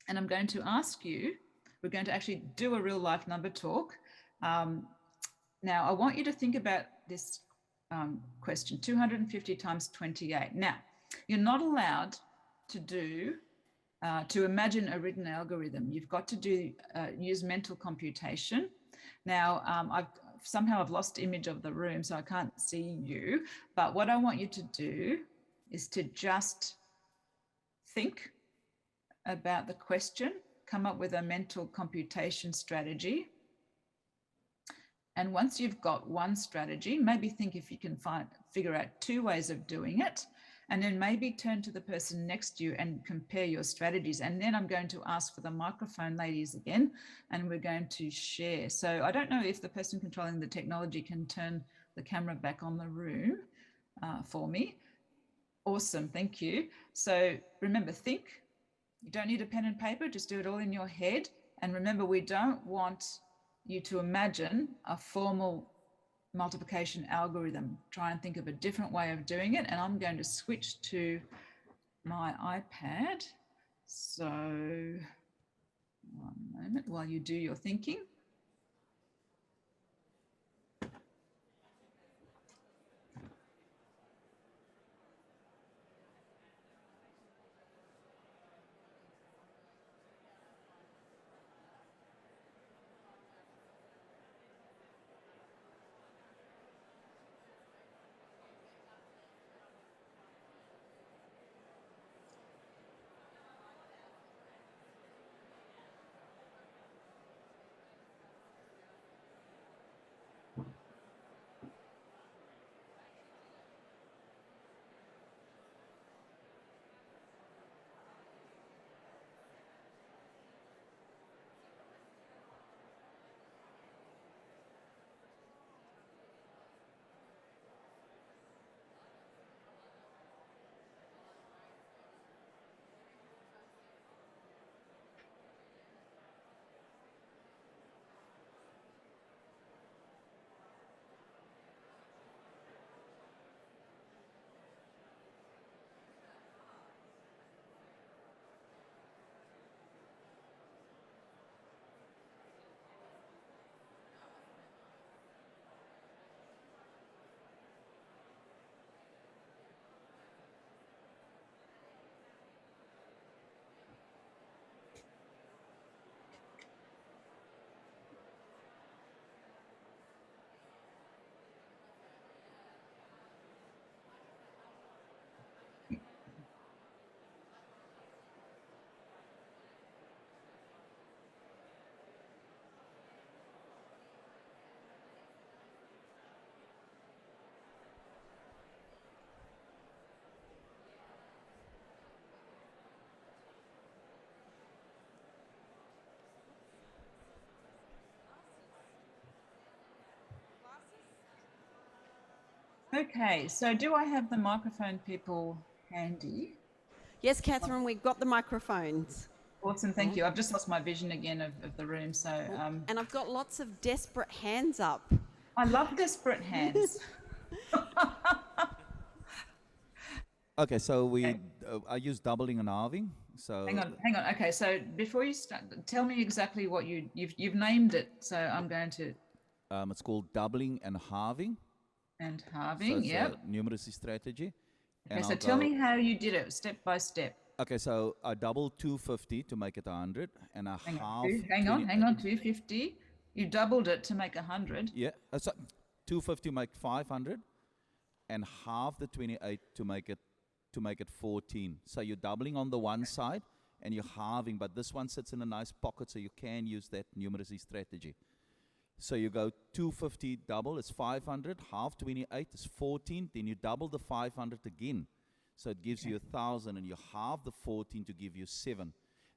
And I'm going to ask you, we're going to actually do a real life number talk. Now, I want you to think about this question, 250 times 28. Now, you're not allowed to do, to imagine a written algorithm. You've got to do, use mental computation. Now, I've lost image of the room, so I can't see you. But what I want you to do is to just think about the question, come up with a mental computation strategy. And once you've got one strategy, maybe think if you can figure out 2 ways of doing it, and then maybe turn to the person next to you and compare your strategies. And then I'm going to ask for the microphone, ladies, again, and we're going to share. So I don't know if the person controlling the technology can turn the camera back on the room for me. Awesome, thank you. So remember, think. You don't need a pen and paper, just do it all in your head. And remember, we don't want you to imagine a formal multiplication algorithm. Try and think of a different way of doing it. And I'm going to switch to my iPad. So one moment while you do your thinking. Okay, so do I have the microphone people handy? Yes, Catherine, we've got the microphones. Awesome, thank you. I've just lost my vision again of the room, so... And I've got lots of desperate hands up. I love desperate hands. Okay, so I use doubling and halving. So Hang on. Okay, so before you start, tell me exactly what you've named it. So I'm going to... it's called doubling and halving. And So halving, it's yep. a numeracy strategy. Okay, And so I'll tell go- me how you did it, step by step. Okay, so I double 250 to make it 100, and I Hang half. on, 250. You doubled it to make 100. Yeah, so 250 make 500, and half the 28 to make it 14. So you're doubling on the one side, and you're halving, but this one sits in a nice pocket, so you can use that numeracy strategy. So you go 250 double is 500, half 28 is 14, then you double the 500 again. So it gives you 1,000, and you halve the 14 to give you 7.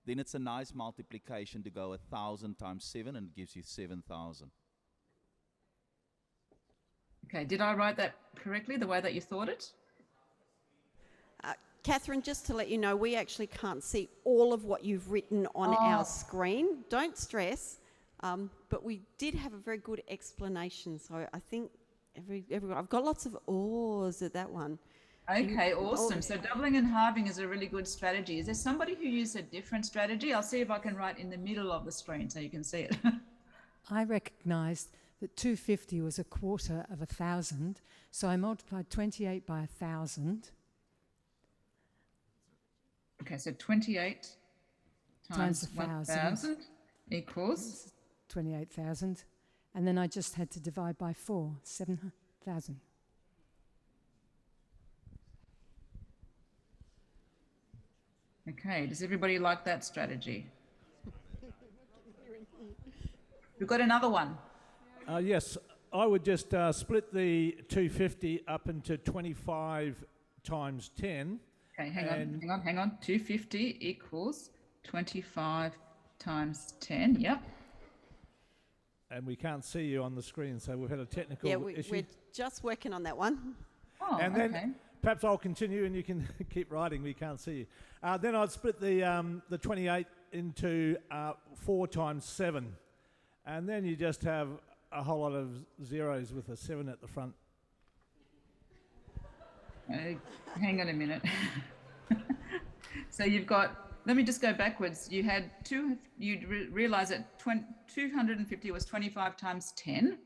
Then it's a nice multiplication to go 1,000 times 7, and it gives you 7,000. Okay, did I write that correctly, the way that you thought it? Catherine, just to let you know, we actually can't see all of what you've written on our screen. Don't stress. But we did have a very good explanation. So I think everyone, I've got lots of awes at that one. Okay, awesome. So doubling and halving is a really good strategy. Is there somebody who used a different strategy? I'll see if I can write in the middle of the screen so you can see it. I recognised that 250 was a quarter of 1,000, so I multiplied 28 by 1,000. Okay, so 28 times 1,000 equals 28,000, and then I just had to divide by 4, 7,000. Okay, does everybody like that strategy? We've got another one. Yes, I would just split the 250 up into 25 times 10. Okay, hang on. 250 equals 25 times 10, yep. And we can't see you on the screen, so we've had a technical issue. We're just working on that one. Oh, and then perhaps I'll continue and you can keep writing, we can't see you. Then I'd split the 28 into 4 times 7. And then you just have a whole lot of zeros with a 7 at the front. Hang on a minute. So you've got, let me just go backwards. You had you'd realize that 250 was 25 times 10.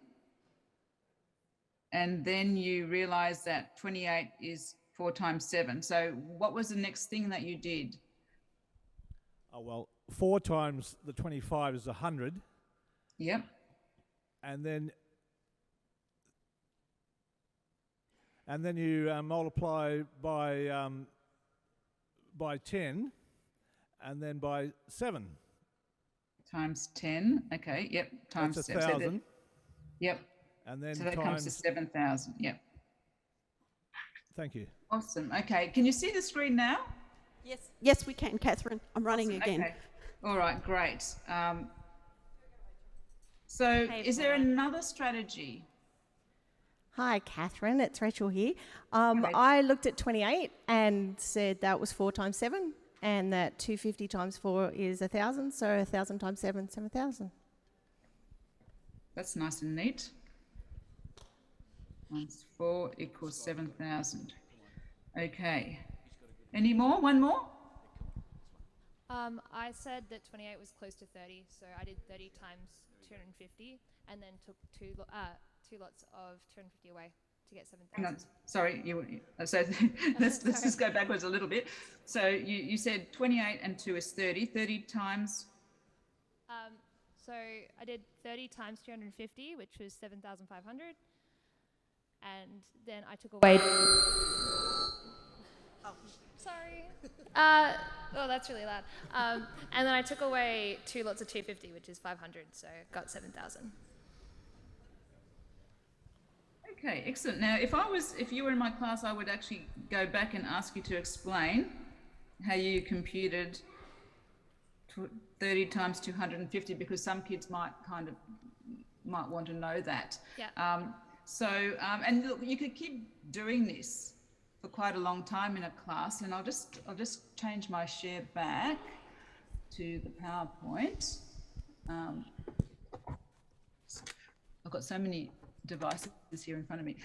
And then you realize that 28 is 4 times 7. So what was the next thing that you did? Oh, well, 4 times the 25 is 100. Yep. And then you multiply by 10, and then by 7. Times 10. Okay. Yep. Times That's 7. 1,000. Yep. And then so that comes to 7,000. Yep. Thank you. Awesome. Okay. Can you see the screen now? Yes, we can, Catherine. I'm running again. Okay. All right. Great. So is there another strategy? Hi, Catherine. It's Rachel here. I looked at 28 and said that was 4 times 7, and that 250 times 4 is 1,000. So 1,000 times 7, 7,000. That's nice and neat. Times 4 equals 7,000. Okay. Any more? One more? I said that 28 was close to 30, so I did 30 times 250, and then took two lots of 250 away to get 7,000. Hang on. Sorry. So let's just go backwards a little bit. So you said 28 and 2 is 30. 30 times? So I did 30 times 250, which was 7,500. And then I took away... Sorry. Oh, that's really loud. And then I took away 2 lots of 250, which is 500, so got 7,000. Okay, excellent. Now, if you were in my class, I would actually go back and ask you to explain how you computed 30 times 250, because some kids might want to know that. Yeah. And look, you could keep doing this for quite a long time in a class, and I'll just change my share back to the PowerPoint. I've got so many devices here in front of me.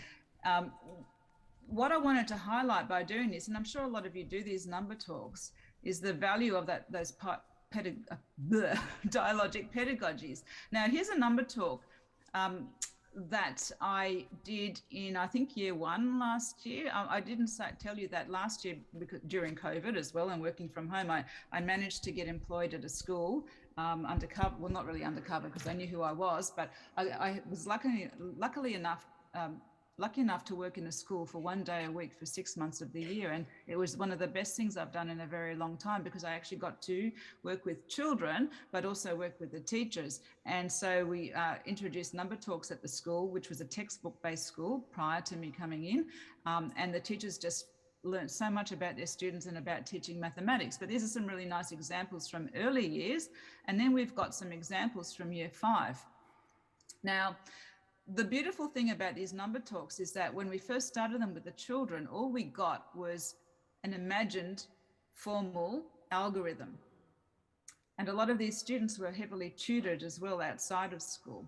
What I wanted to highlight by doing this, and I'm sure a lot of you do these number talks, is the value of those dialogic pedagogies. Now, here's a number talk that I did in, I think, year 1 last year. I didn't tell you that last year because during COVID as well and working from home, I managed to get employed at a school undercover. Well, not really undercover because they knew who I was, but I was lucky enough to work in a school for 1 day a week for 6 months of the year. And it was one of the best things I've done in a very long time because I actually got to work with children, but also work with the teachers. And so we introduced number talks at the school, which was a textbook-based school prior to me coming in. And the teachers just learned so much about their students and about teaching mathematics. But these are some really nice examples from early years. And then we've got some examples from year 5. Now, the beautiful thing about these number talks is that when we first started them with the children, all we got was an imagined formal algorithm. And a lot of these students were heavily tutored as well outside of school.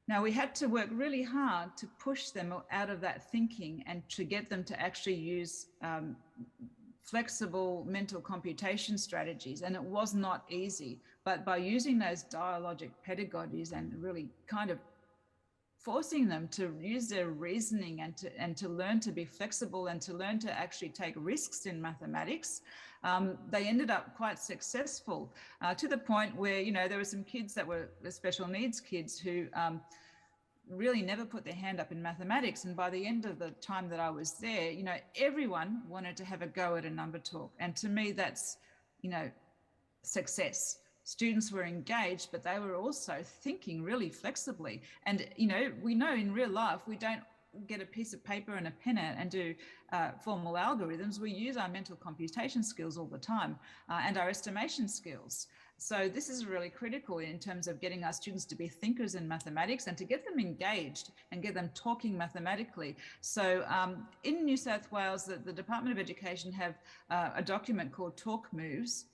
Now, we had to work really hard to push them out of that thinking and to get them to actually use flexible mental computation strategies. And it was not easy, but by using those dialogic pedagogies and really kind of forcing them to use their reasoning and to learn to be flexible and to learn to actually take risks in mathematics, they ended up quite successful to the point where, you know, there were some kids that were the special needs kids who really never put their hand up in mathematics. And by the end of the time that I was there, you know, everyone wanted to have a go at a number talk. And to me, that's, you know, success. Students were engaged, but they were also thinking really flexibly. And, you know, we know in real life, we don't get a piece of paper and a pen out and do formal algorithms. We use our mental computation skills all the time and our estimation skills. So this is really critical in terms of getting our students to be thinkers in mathematics and to get them engaged and get them talking mathematically. So in New South Wales, the Department of Education have a document called Talk Moves,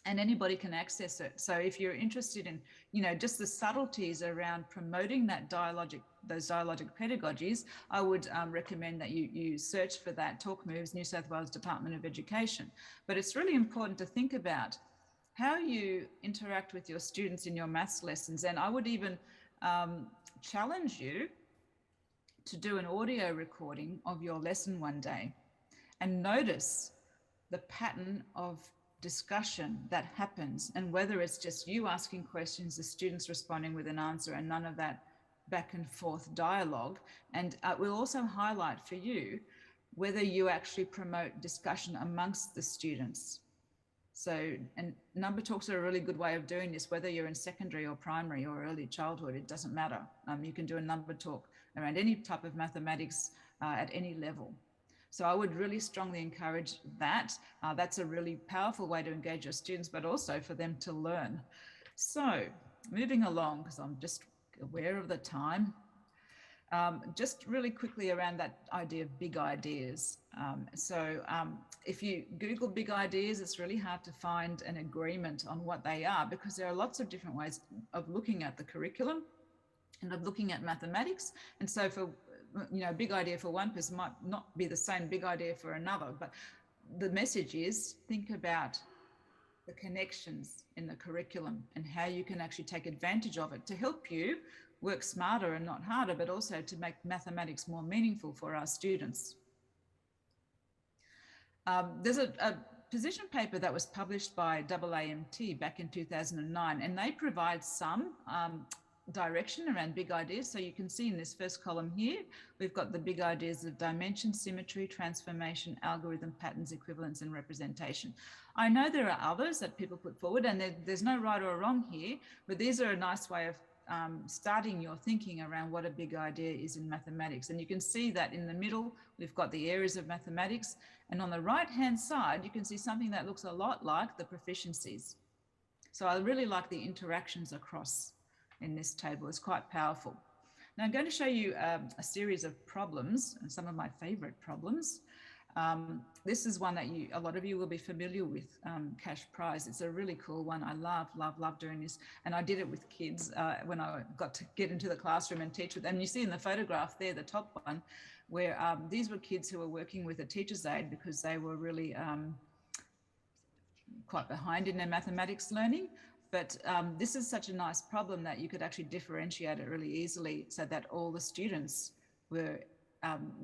and anybody can access it. So if you're interested in, you know, just the subtleties around promoting those dialogic pedagogies, I would recommend that you search for that, Talk Moves, New South Wales Department of Education. But it's really important to think about how you interact with your students in your maths lessons. And I would even challenge you to do an audio recording of your lesson one day and notice the pattern of discussion that happens, and whether it's just you asking questions, the students responding with an answer, and none of that back and forth dialogue. And we'll also highlight for you whether you actually promote discussion amongst the students. So, and number talks are a really good way of doing this, whether you're in secondary or primary or early childhood, it doesn't matter. You can do a number talk around any type of mathematics at any level. So I would really strongly encourage that. That's a really powerful way to engage your students, but also for them to learn. So moving along, because I'm just aware of the time, just really quickly around that idea of big ideas. If you Google big ideas, it's really hard to find an agreement on what they are, because there are lots of different ways of looking at the curriculum and of looking at mathematics. And so for, you know, a big idea for one person might not be the same big idea for another, but the message is think about the connections in the curriculum and how you can actually take advantage of it to help you work smarter and not harder, but also to make mathematics more meaningful for our students. There's a position paper that was published by AAMT back in 2009, and they provide some direction around big ideas. So you can see in this first column here, we've got the big ideas of dimension, symmetry, transformation, algorithm, patterns, equivalence, and representation. I know there are others that people put forward, and there's no right or wrong here, but these are a nice way of starting your thinking around what a big idea is in mathematics. And you can see that in the middle, we've got the areas of mathematics, and on the right-hand side, you can see something that looks a lot like the proficiencies. So I really like the interactions across in this table. It's quite powerful. Now I'm going to show you a series of problems, some of my favorite problems. This is one that a lot of you will be familiar with, cash prize. It's a really cool one. I love doing this. And I did it with kids when I got to get into the classroom and teach with them. And you see in the photograph there, the top one, where these were kids who were working with a teacher's aide because they were really quite behind in their mathematics learning. But this is such a nice problem that you could actually differentiate it really easily so that all the students were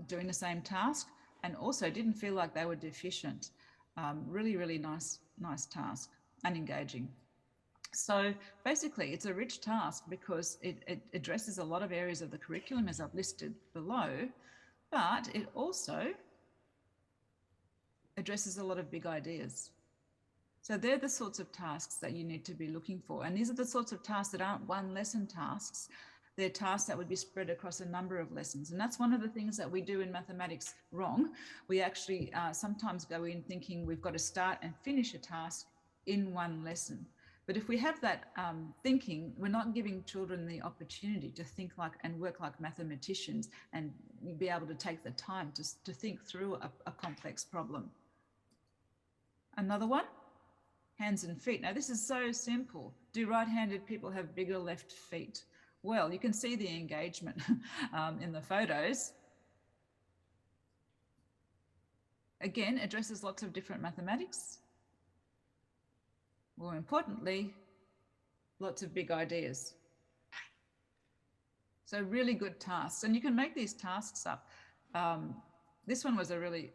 doing the same task and also didn't feel like they were deficient. Really nice task and engaging. So basically it's a rich task because it addresses a lot of areas of the curriculum as I've listed below, but it also addresses a lot of big ideas. So they're the sorts of tasks that you need to be looking for. And these are the sorts of tasks that aren't one lesson tasks. They're tasks that would be spread across a number of lessons. And that's one of the things that we do in mathematics wrong. We actually sometimes go in thinking we've got to start and finish a task in one lesson. But if we have that thinking, we're not giving children the opportunity to think like and work like mathematicians and be able to take the time to think through a complex problem. Another one. Hands and feet. Now this is so simple. Do right-handed people have bigger left feet? Well, you can see the engagement in the photos. Again, addresses lots of different mathematics. More importantly, lots of big ideas. So really good tasks. And you can make these tasks up. This one was a really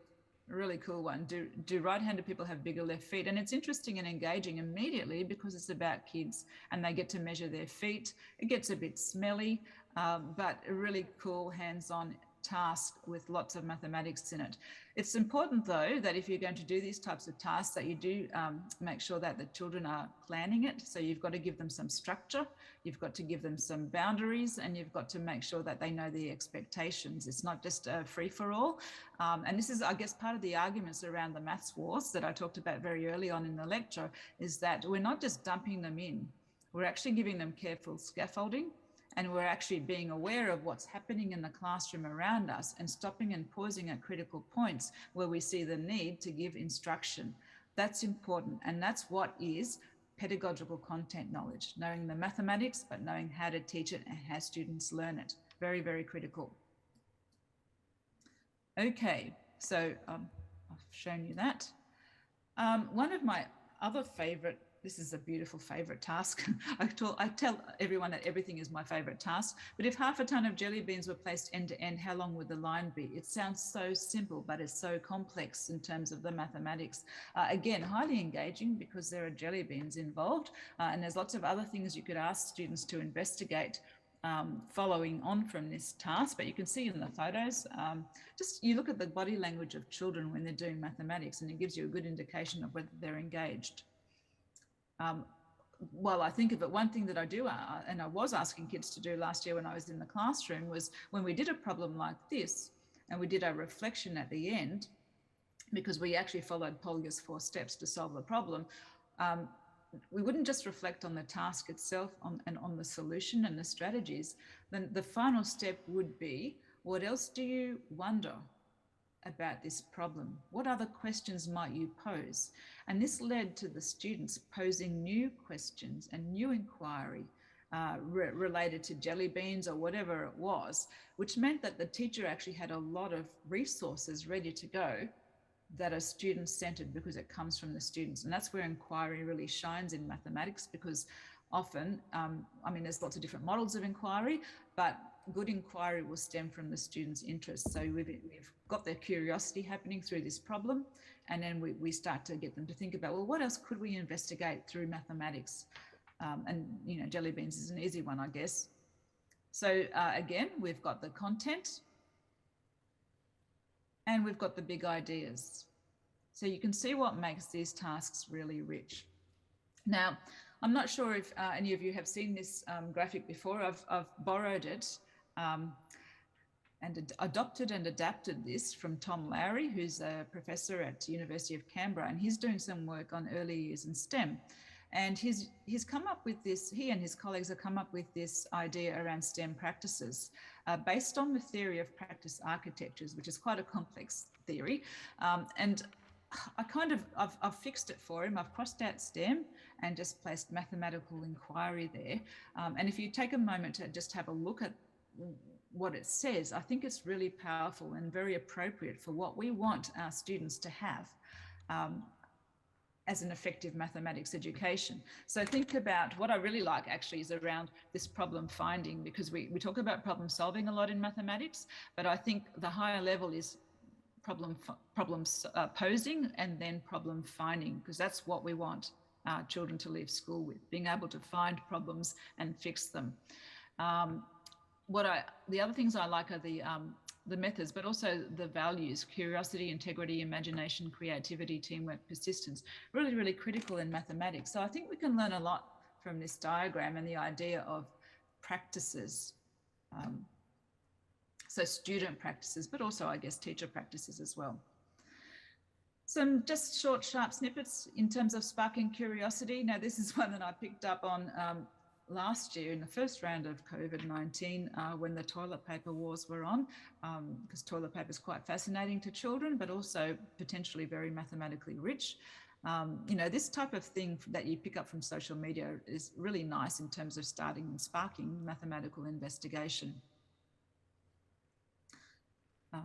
cool one. Do right-handed people have bigger left feet? And it's interesting and engaging immediately because it's about kids and they get to measure their feet. It gets a bit smelly, but a really cool hands-on task with lots of mathematics in it. It's important though that if you're going to do these types of tasks that you do make sure that the children are planning it. So you've got to give them some structure, you've got to give them some boundaries, and you've got to make sure that they know the expectations. It's not just a free-for-all. And this is, I guess, part of the arguments around the maths wars that I talked about very early on in the lecture, is that we're not just dumping them in, we're actually giving them careful scaffolding. And we're actually being aware of what's happening in the classroom around us and stopping and pausing at critical points where we see the need to give instruction. That's important. And that's what is pedagogical content knowledge, knowing the mathematics, but knowing how to teach it and how students learn it. Very critical. Okay, so I've shown you that. One of my other favorite, this is a beautiful favorite task. I tell everyone that everything is my favorite task, but if half a ton of jelly beans were placed end to end, how long would the line be? It sounds so simple, but it's so complex in terms of the mathematics. Again, highly engaging because there are jelly beans involved, and there's lots of other things you could ask students to investigate following on from this task, but you can see in the photos, just you look at the body language of children when they're doing mathematics and it gives you a good indication of whether they're engaged. While I think of it, one thing that I do, and I was asking kids to do last year when I was in the classroom, was when we did a problem like this and we did a reflection at the end, because we actually followed Polya's 4 steps to solve the problem, we wouldn't just reflect on the task itself and on the solution and the strategies. Then the final step would be, what else do you wonder about this problem? What other questions might you pose? And this led to the students posing new questions and new inquiry related to jelly beans or whatever it was, which meant that the teacher actually had a lot of resources ready to go that are student-centered because it comes from the students. And that's where inquiry really shines in mathematics, because often, I mean, there's lots of different models of inquiry, but good inquiry will stem from the students' interest. So we've got their curiosity happening through this problem, and then we start to get them to think about, well, what else could we investigate through mathematics? And, you know, jelly beans is an easy one, I guess. So again, we've got the content and we've got the big ideas. So you can see what makes these tasks really rich. Now, I'm not sure if any of you have seen this graphic before. I've borrowed it and adopted and adapted this from Tom Lowry, who's a professor at the University of Canberra, and he's doing some work on early years in STEM. And he's come up with this, he and his colleagues have come up with this idea around STEM practices based on the theory of practice architectures, which is quite a complex theory. And I've fixed it for him. I've crossed out STEM and just placed mathematical inquiry there. And if you take a moment to just have a look at what it says, I think it's really powerful and very appropriate for what we want our students to have as an effective mathematics education. So think about what I really like actually is around this problem finding, because we talk about problem solving a lot in mathematics, but I think the higher level is problem posing and then problem finding, because that's what we want our children to leave school with, being able to find problems and fix them. The other things I like are the methods, but also the values: curiosity, integrity, imagination, creativity, teamwork, persistence. Really, really critical in mathematics. So I think we can learn a lot from this diagram and the idea of practices. So student practices, but also, I guess, teacher practices as well. Some just short, sharp snippets in terms of sparking curiosity. Now, this is one that I picked up on last year in the first round of COVID-19 when the toilet paper wars were on, because toilet paper is quite fascinating to children, but also potentially very mathematically rich. You know, this type of thing that you pick up from social media is really nice in terms of starting and sparking mathematical investigation.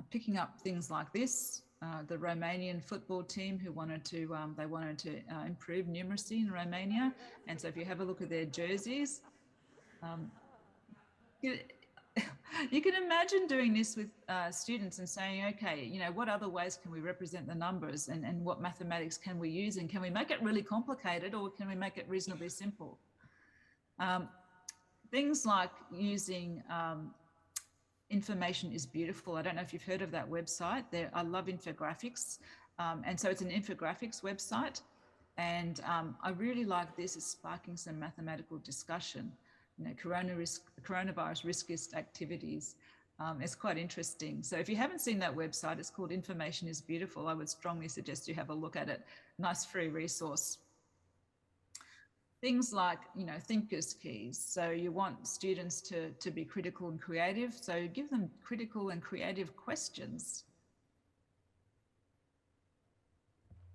Picking up things like this, the Romanian football team who wanted to improve numeracy in Romania. And so if you have a look at their jerseys, you can imagine doing this with students and saying, okay, you know, what other ways can we represent the numbers, and what mathematics can we use, and can we make it really complicated, or can we make it reasonably simple? Things like using Information is Beautiful. I don't know if you've heard of that website. I love infographics. And so it's an infographics website. And I really like this as sparking some mathematical discussion. You know, coronavirus riskiest activities. It's quite interesting. So if you haven't seen that website, it's called Information is Beautiful. I would strongly suggest you have a look at it. Nice free resource. Things like, you know, thinkers' keys. So you want students to be critical and creative. So give them critical and creative questions.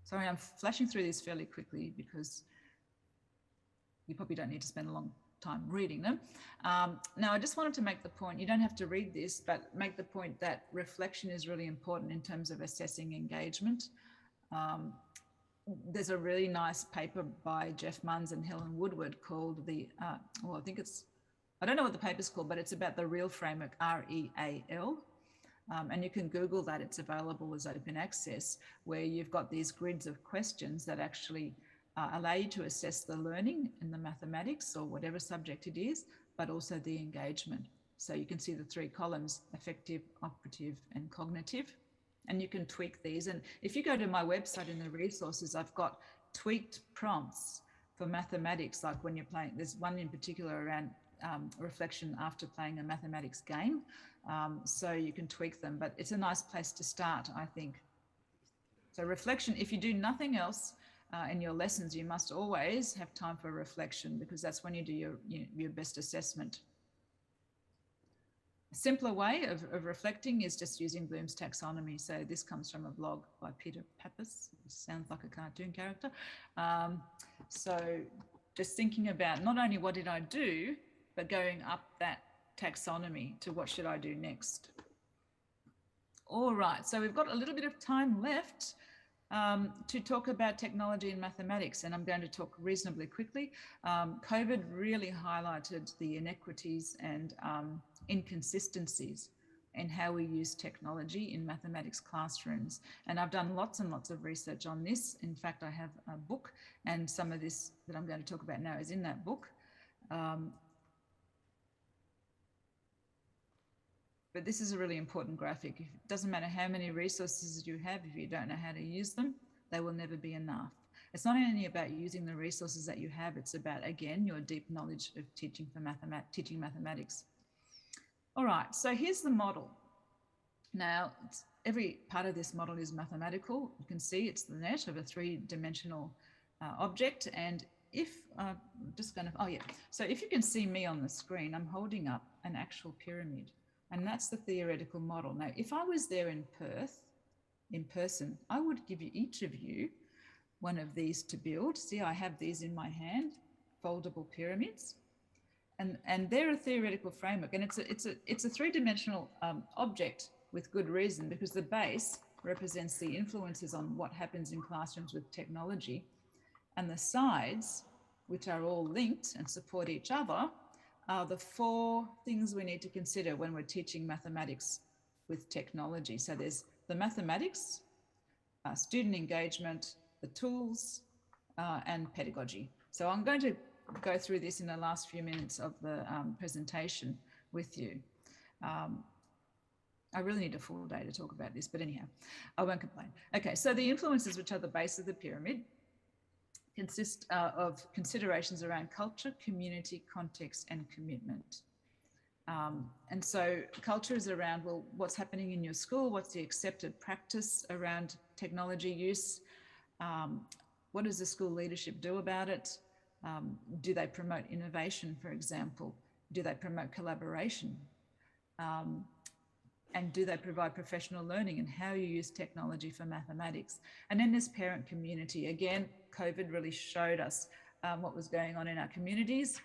Sorry, I'm flashing through these fairly quickly because you probably don't need to spend a long time reading them. Now, I just wanted to make the point, you don't have to read this, but make the point that reflection is really important in terms of assessing engagement. There's a really nice paper by Jeff Munns and Helen Woodward called well, I don't know what the paper's called, but it's about the REAL framework, R-E-A-L. And you can Google that, it's available as open access, where you've got these grids of questions that actually allow you to assess the learning in the mathematics or whatever subject it is, but also the engagement. So you can see the 3 columns: affective, operative, and cognitive. And you can tweak these. And if you go to my website in the resources, I've got tweaked prompts for mathematics, like when you're playing. There's one in particular around reflection after playing a mathematics game. So you can tweak them, but it's a nice place to start, I think. So reflection, if you do nothing else in your lessons, you must always have time for reflection, because that's when you do your best assessment. A simpler way of reflecting is just using Bloom's taxonomy. So this comes from a blog by Peter Pappas. Sounds like a cartoon character. So just thinking about not only what did I do, but going up that taxonomy to what should I do next. All right, so we've got a little bit of time left to talk about technology and mathematics, and I'm going to talk reasonably quickly. COVID really highlighted the inequities and inconsistencies in how we use technology in mathematics classrooms. And I've done lots and lots of research on this. In fact, I have a book, and some of this that I'm going to talk about now is in that book. But this is a really important graphic. It doesn't matter how many resources you have, if you don't know how to use them, they will never be enough. It's not only about using the resources that you have, it's about, again, your deep knowledge of teaching mathematics. All right, so here's the model. Now, every part of this model is mathematical. You can see it's the net of a 3-dimensional object, and if, just going to, oh yeah. So if you can see me on the screen, I'm holding up an actual pyramid, and that's the theoretical model. Now, if I was there in Perth, in person, I would give you, each of you, one of these to build. See, I have these in my hand, foldable pyramids. And they're a theoretical framework, and it's a three-dimensional object with good reason, because the base represents the influences on what happens in classrooms with technology, and the sides, which are all linked and support each other, are the four things we need to consider when we're teaching mathematics with technology. So there's the mathematics, student engagement, the tools, and pedagogy. So I'm going to go through this in the last few minutes of the presentation with you. I really need a full day to talk about this, but anyhow, I won't complain. Okay, so the influences, which are the base of the pyramid, consist of considerations around culture, community, context, and commitment. And so culture is around, well, what's happening in your school? What's the accepted practice around technology use? What does the school leadership do about it? Do they promote innovation, for example? Do they promote collaboration? And do they provide professional learning and how you use technology for mathematics? And then there's parent community. Again, COVID really showed us what was going on in our communities.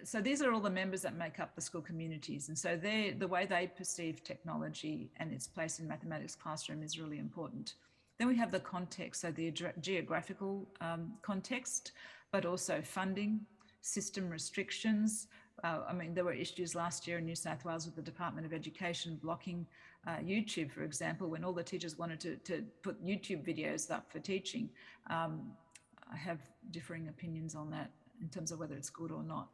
So these are all the members that make up the school communities. And so the way they perceive technology and its place in mathematics classroom is really important. Then we have the context, so the geographical context, but also funding, system restrictions. I mean, there were issues last year in New South Wales with the Department of Education blocking YouTube, for example, when all the teachers wanted to put YouTube videos up for teaching. I have differing opinions on that in terms of whether it's good or not,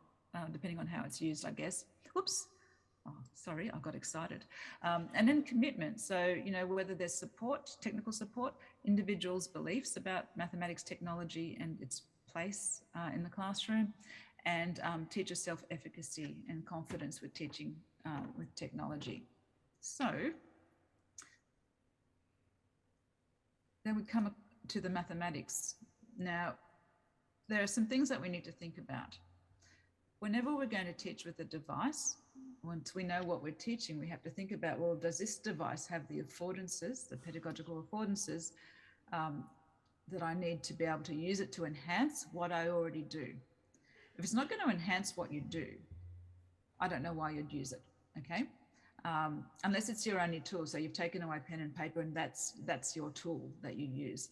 depending on how it's used, I guess. Whoops. Oh, sorry, I got excited. And then commitment. So, you know, whether there's support, technical support, individuals' beliefs about mathematics technology and its place in the classroom, and teacher self-efficacy and confidence with teaching with technology. So then we come to the mathematics. Now, there are some things that we need to think about. Whenever we're going to teach with a device, once we know what we're teaching, we have to think about, well, does this device have the affordances, the pedagogical affordances that I need to be able to use it to enhance what I already do? If it's not going to enhance what you do, I don't know why you'd use it, okay? Unless it's your only tool. So you've taken away pen and paper and that's your tool that you use.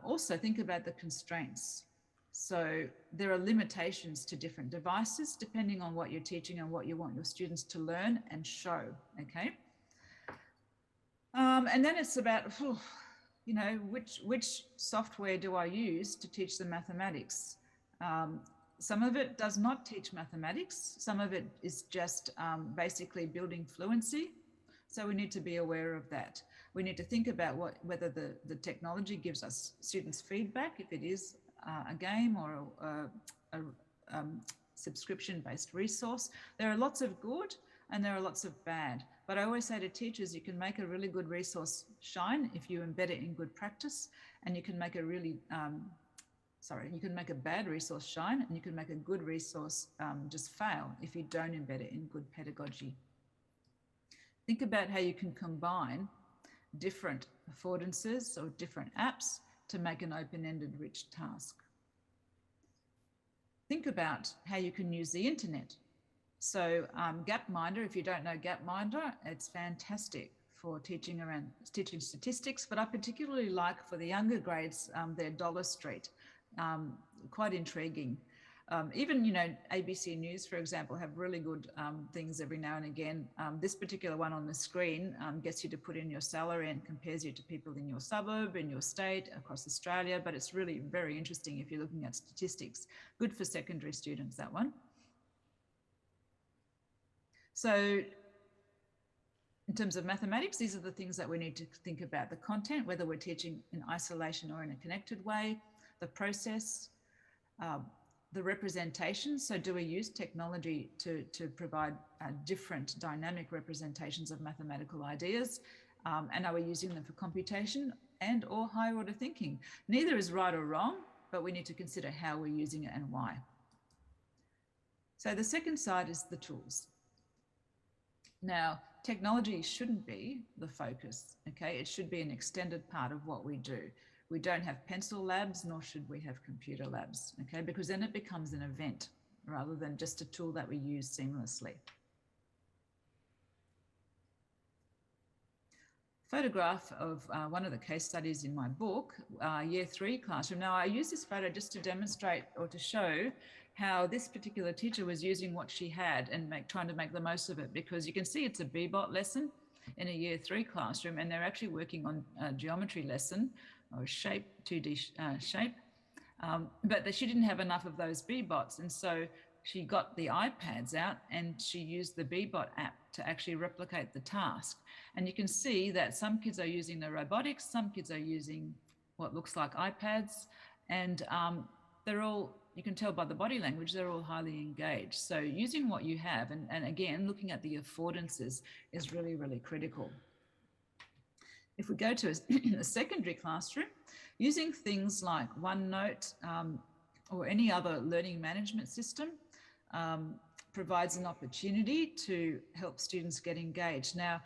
Also think about the constraints. So there are limitations to different devices depending on what you're teaching and what you want your students to learn and show, okay? And then it's about, you know, which software do I use to teach the mathematics? Some of it does not teach mathematics. Some of it is just basically building fluency. So we need to be aware of that. We need to think about whether the technology gives us students feedback, if it is a game or a subscription-based resource. There are lots of good and there are lots of bad. But I always say to teachers, you can make a really good resource shine if you embed it in good practice, and you can make a really you can make a bad resource shine, and you can make a good resource just fail if you don't embed it in good pedagogy. Think about how you can combine different affordances or different apps to make an open-ended rich task. Think about how you can use the internet. So Gapminder, if you don't know Gapminder, it's fantastic for teaching statistics, but I particularly like for the younger grades, their Dollar Street. Quite intriguing. Even, you know, ABC News, for example, have really good things every now and again. This particular one on the screen gets you to put in your salary and compares you to people in your suburb, in your state, across Australia, but it's really very interesting if you're looking at statistics. Good for secondary students, that one. So in terms of mathematics, these are the things that we need to think about. The content, whether we're teaching in isolation or in a connected way, the process, the representation. So do we use technology to provide different dynamic representations of mathematical ideas? And are we using them for computation and or higher order thinking? Neither is right or wrong. but we need to consider how we're using it and why. So the second side is the tools. Now, technology shouldn't be the focus, okay? It should be an extended part of what we do. We don't have pencil labs, nor should we have computer labs, okay? Because then it becomes an event rather than just a tool that we use seamlessly. Photograph of one of the case studies in my book, Year 3 classroom. Now, I use this photo just to demonstrate or to show how this particular teacher was using what she had and trying to make the most of it, because you can see it's a BBOT lesson in a Year 3 classroom, and they're actually working on a geometry lesson or shape, 2D shape, but she didn't have enough of those BBOTs, and so she got the iPads out and she used the BBOT app to actually replicate the task. And you can see that some kids are using the robotics, some kids are using what looks like iPads, and they're all, you can tell by the body language, they're all highly engaged. So using what you have, and again, looking at the affordances is really, really critical. If we go to a secondary classroom, using things like OneNote or any other learning management system provides an opportunity to help students get engaged. Now,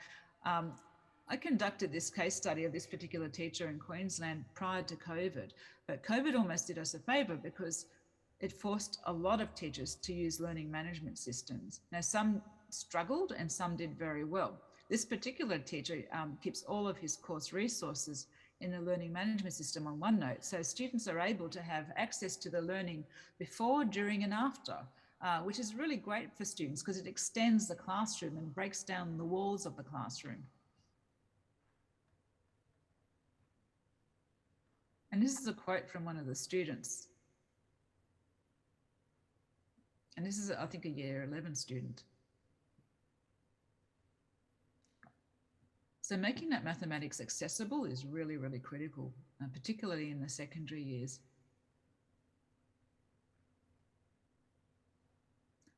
I conducted this case study of this particular teacher in Queensland prior to COVID, but COVID almost did us a favour because it forced a lot of teachers to use learning management systems. Now, some struggled and some did very well. This particular teacher keeps all of his course resources in the learning management system on OneNote, so students are able to have access to the learning before, during and after, which is really great for students because it extends the classroom and breaks down the walls of the classroom. And this is a quote from one of the students. And this is, I think, a Year 11 student. So making that mathematics accessible is really, really critical, particularly in the secondary years.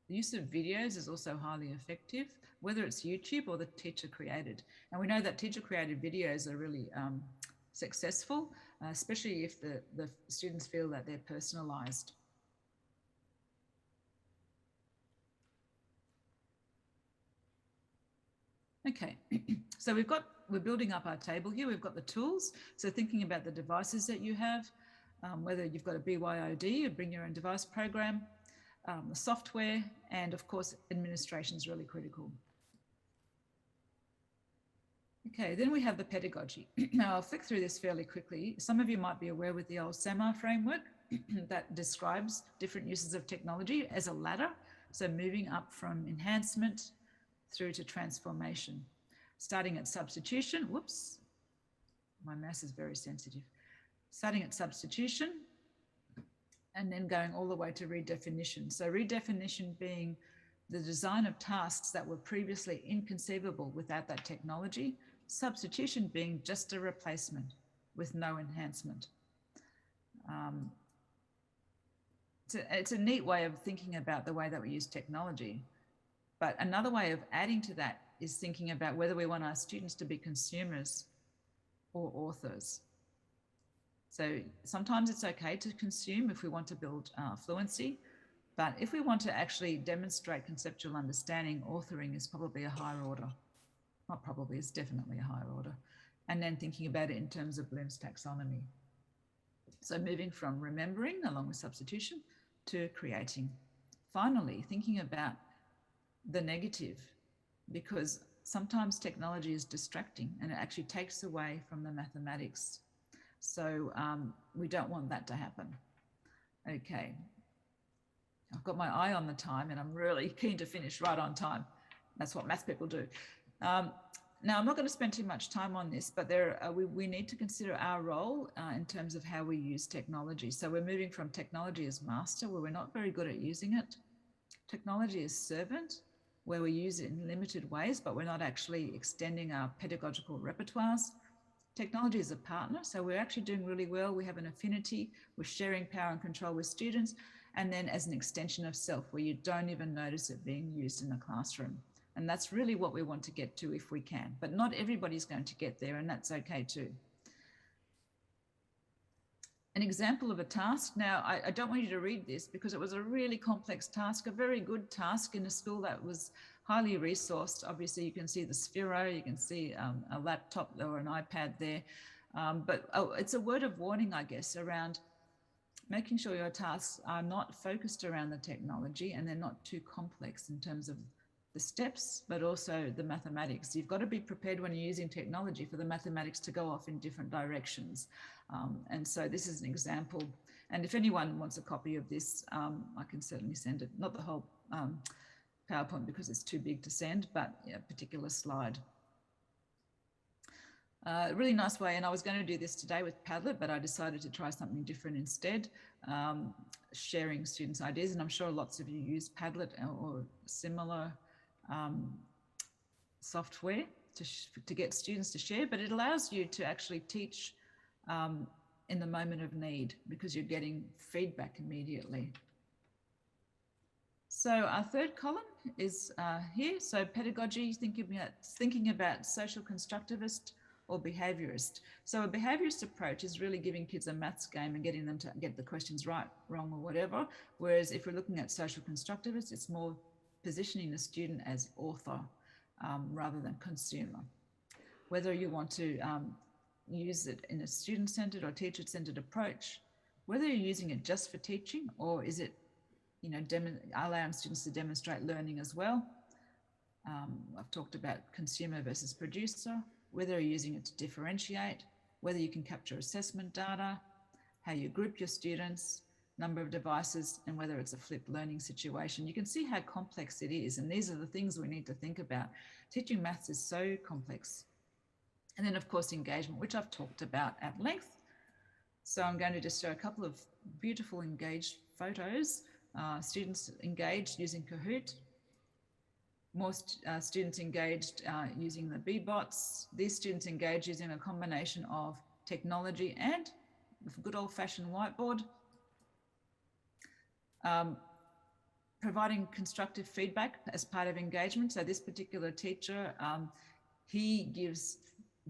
The use of videos is also highly effective, whether it's YouTube or the teacher created. And we know that teacher created videos are really successful, especially if the students feel that they're personalized. Okay, so we're building up our table here. We've got the tools. So thinking about the devices that you have, whether you've got a BYOD, a bring your own device program, the software, and of course, administration is really critical. Okay, then we have the pedagogy. Now I'll flick through this fairly quickly. Some of you might be aware with the old SAMR framework that describes different uses of technology as a ladder. So moving up from enhancement through to transformation, starting at substitution. Whoops, my mouse is very sensitive. Starting at substitution and then going all the way to redefinition. So redefinition being the design of tasks that were previously inconceivable without that technology. Substitution being just a replacement with no enhancement. It's a neat way of thinking about the way that we use technology. But another way of adding to that is thinking about whether we want our students to be consumers or authors. So sometimes it's okay to consume if we want to build fluency, but if we want to actually demonstrate conceptual understanding, authoring is probably a higher order. Not probably, it's definitely a higher order. And then thinking about it in terms of Bloom's taxonomy. So moving from remembering along with substitution to creating. Finally, thinking about the negative, because sometimes technology is distracting and it actually takes away from the mathematics. So we don't want that to happen. Okay, I've got my eye on the time and I'm really keen to finish right on time. That's what math people do. Now, I'm not going to spend too much time on this, but we need to consider our role in terms of how we use technology. So we're moving from technology as master, where we're not very good at using it, technology as servant, where we use it in limited ways, but we're not actually extending our pedagogical repertoires. Technology is a partner, so we're actually doing really well. We have an affinity, we're sharing power and control with students, and then as an extension of self, where you don't even notice it being used in the classroom. And that's really what we want to get to if we can, but not everybody's going to get there, and that's okay too. an example of a task. Now, I don't want you to read this because it was a really complex task, a very good task in a school that was highly resourced. Obviously, you can see the Sphero, you can see a laptop or an iPad there. But it's a word of warning, I guess, around making sure your tasks are not focused around the technology and they're not too complex in terms of the steps, but also the mathematics. You've got to be prepared when you're using technology for the mathematics to go off in different directions. And so this is an example. And if anyone wants a copy of this, I can certainly send it, not the whole PowerPoint because it's too big to send, but a particular slide. Really nice way, and I was going to do this today with Padlet, but I decided to try something different instead, sharing students' ideas, and I'm sure lots of you use Padlet or similar software to get students to share, but it allows you to actually teach in the moment of need because you're getting feedback immediately. So our third column is here. So pedagogy, thinking about social constructivist or behaviorist. So a behaviorist approach is really giving kids a maths game and getting them to get the questions right, wrong, or whatever. Whereas if we're looking at social constructivist, it's more positioning the student as author rather than consumer. Whether you want to use it in a student-centered or teacher-centered approach, whether you're using it just for teaching or is it, you know, allowing students to demonstrate learning as well. I've talked about consumer versus producer, whether you're using it to differentiate, whether you can capture assessment data, how you group your students, number of devices, and whether it's a flipped learning situation. You can see how complex it is, and these are the things we need to think about. Teaching maths is so complex. And then, of course, engagement, which I've talked about at length. So I'm going to just show a couple of beautiful engaged photos. Students engaged using Kahoot. More students engaged using the B-bots. These students engaged using a combination of technology and the good old-fashioned whiteboard. Providing constructive feedback as part of engagement. So this particular teacher, he gives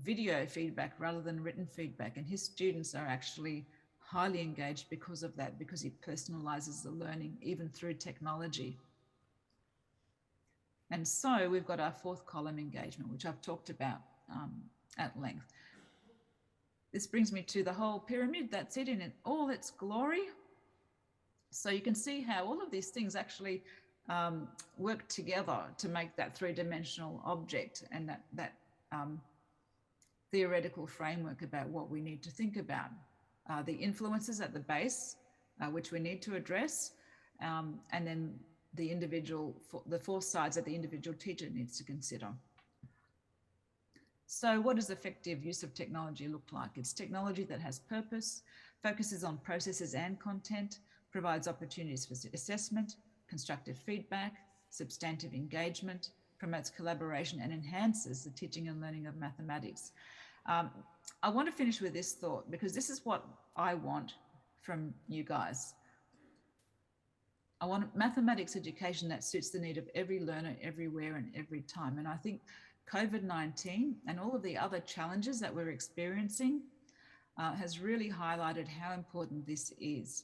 video feedback rather than written feedback, and his students are actually highly engaged because of that, because he personalizes the learning even through technology. And so we've got our fourth column, engagement, which I've talked about at length. This brings me to the whole pyramid. That's it in all its glory. So you can see how all of these things actually work together to make that three-dimensional object and that theoretical framework about what we need to think about. The influences at the base, which we need to address, and then the four sides that the individual teacher needs to consider. So what does effective use of technology look like? It's technology that has purpose, focuses on processes and content, provides opportunities for assessment, constructive feedback, substantive engagement, promotes collaboration, and enhances the teaching and learning of mathematics. I want to finish with this thought because this is what I want from you guys. I want mathematics education that suits the need of every learner, everywhere and every time. And I think COVID-19 and all of the other challenges that we're experiencing has really highlighted how important this is.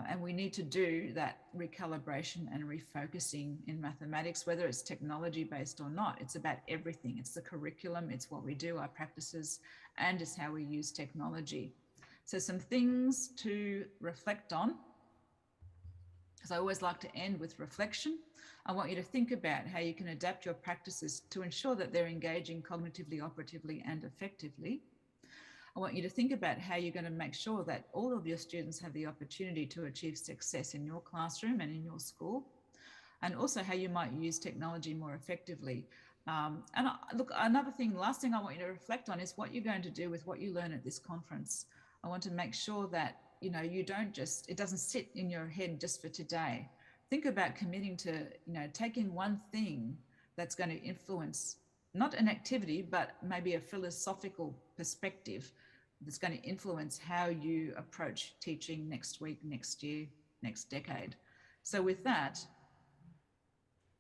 And we need to do that recalibration and refocusing in mathematics, whether it's technology based or not. It's about everything. It's the curriculum, it's what we do, our practices, and it's how we use technology. So some things to reflect on, because I always like to end with reflection. I want you to think about how you can adapt your practices to ensure that they're engaging cognitively, operatively, and effectively. I want you to think about how you're going to make sure that all of your students have the opportunity to achieve success in your classroom and in your school, and also how you might use technology more effectively. Look, another thing, last thing I want you to reflect on is what you're going to do with what you learn at this conference. I want to make sure that, you know, you don't just, it doesn't sit in your head just for today. Think about committing to, you know, taking one thing that's going to influence not an activity, but maybe a philosophical perspective that's going to influence how you approach teaching next week, next year, next decade. So with that,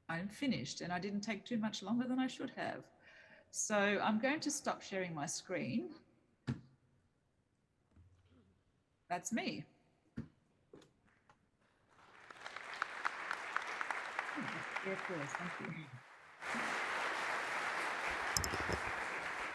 I'm finished, and I didn't take too much longer than I should have. So I'm going to stop sharing my screen. That's me. Yeah, of course. Thank you.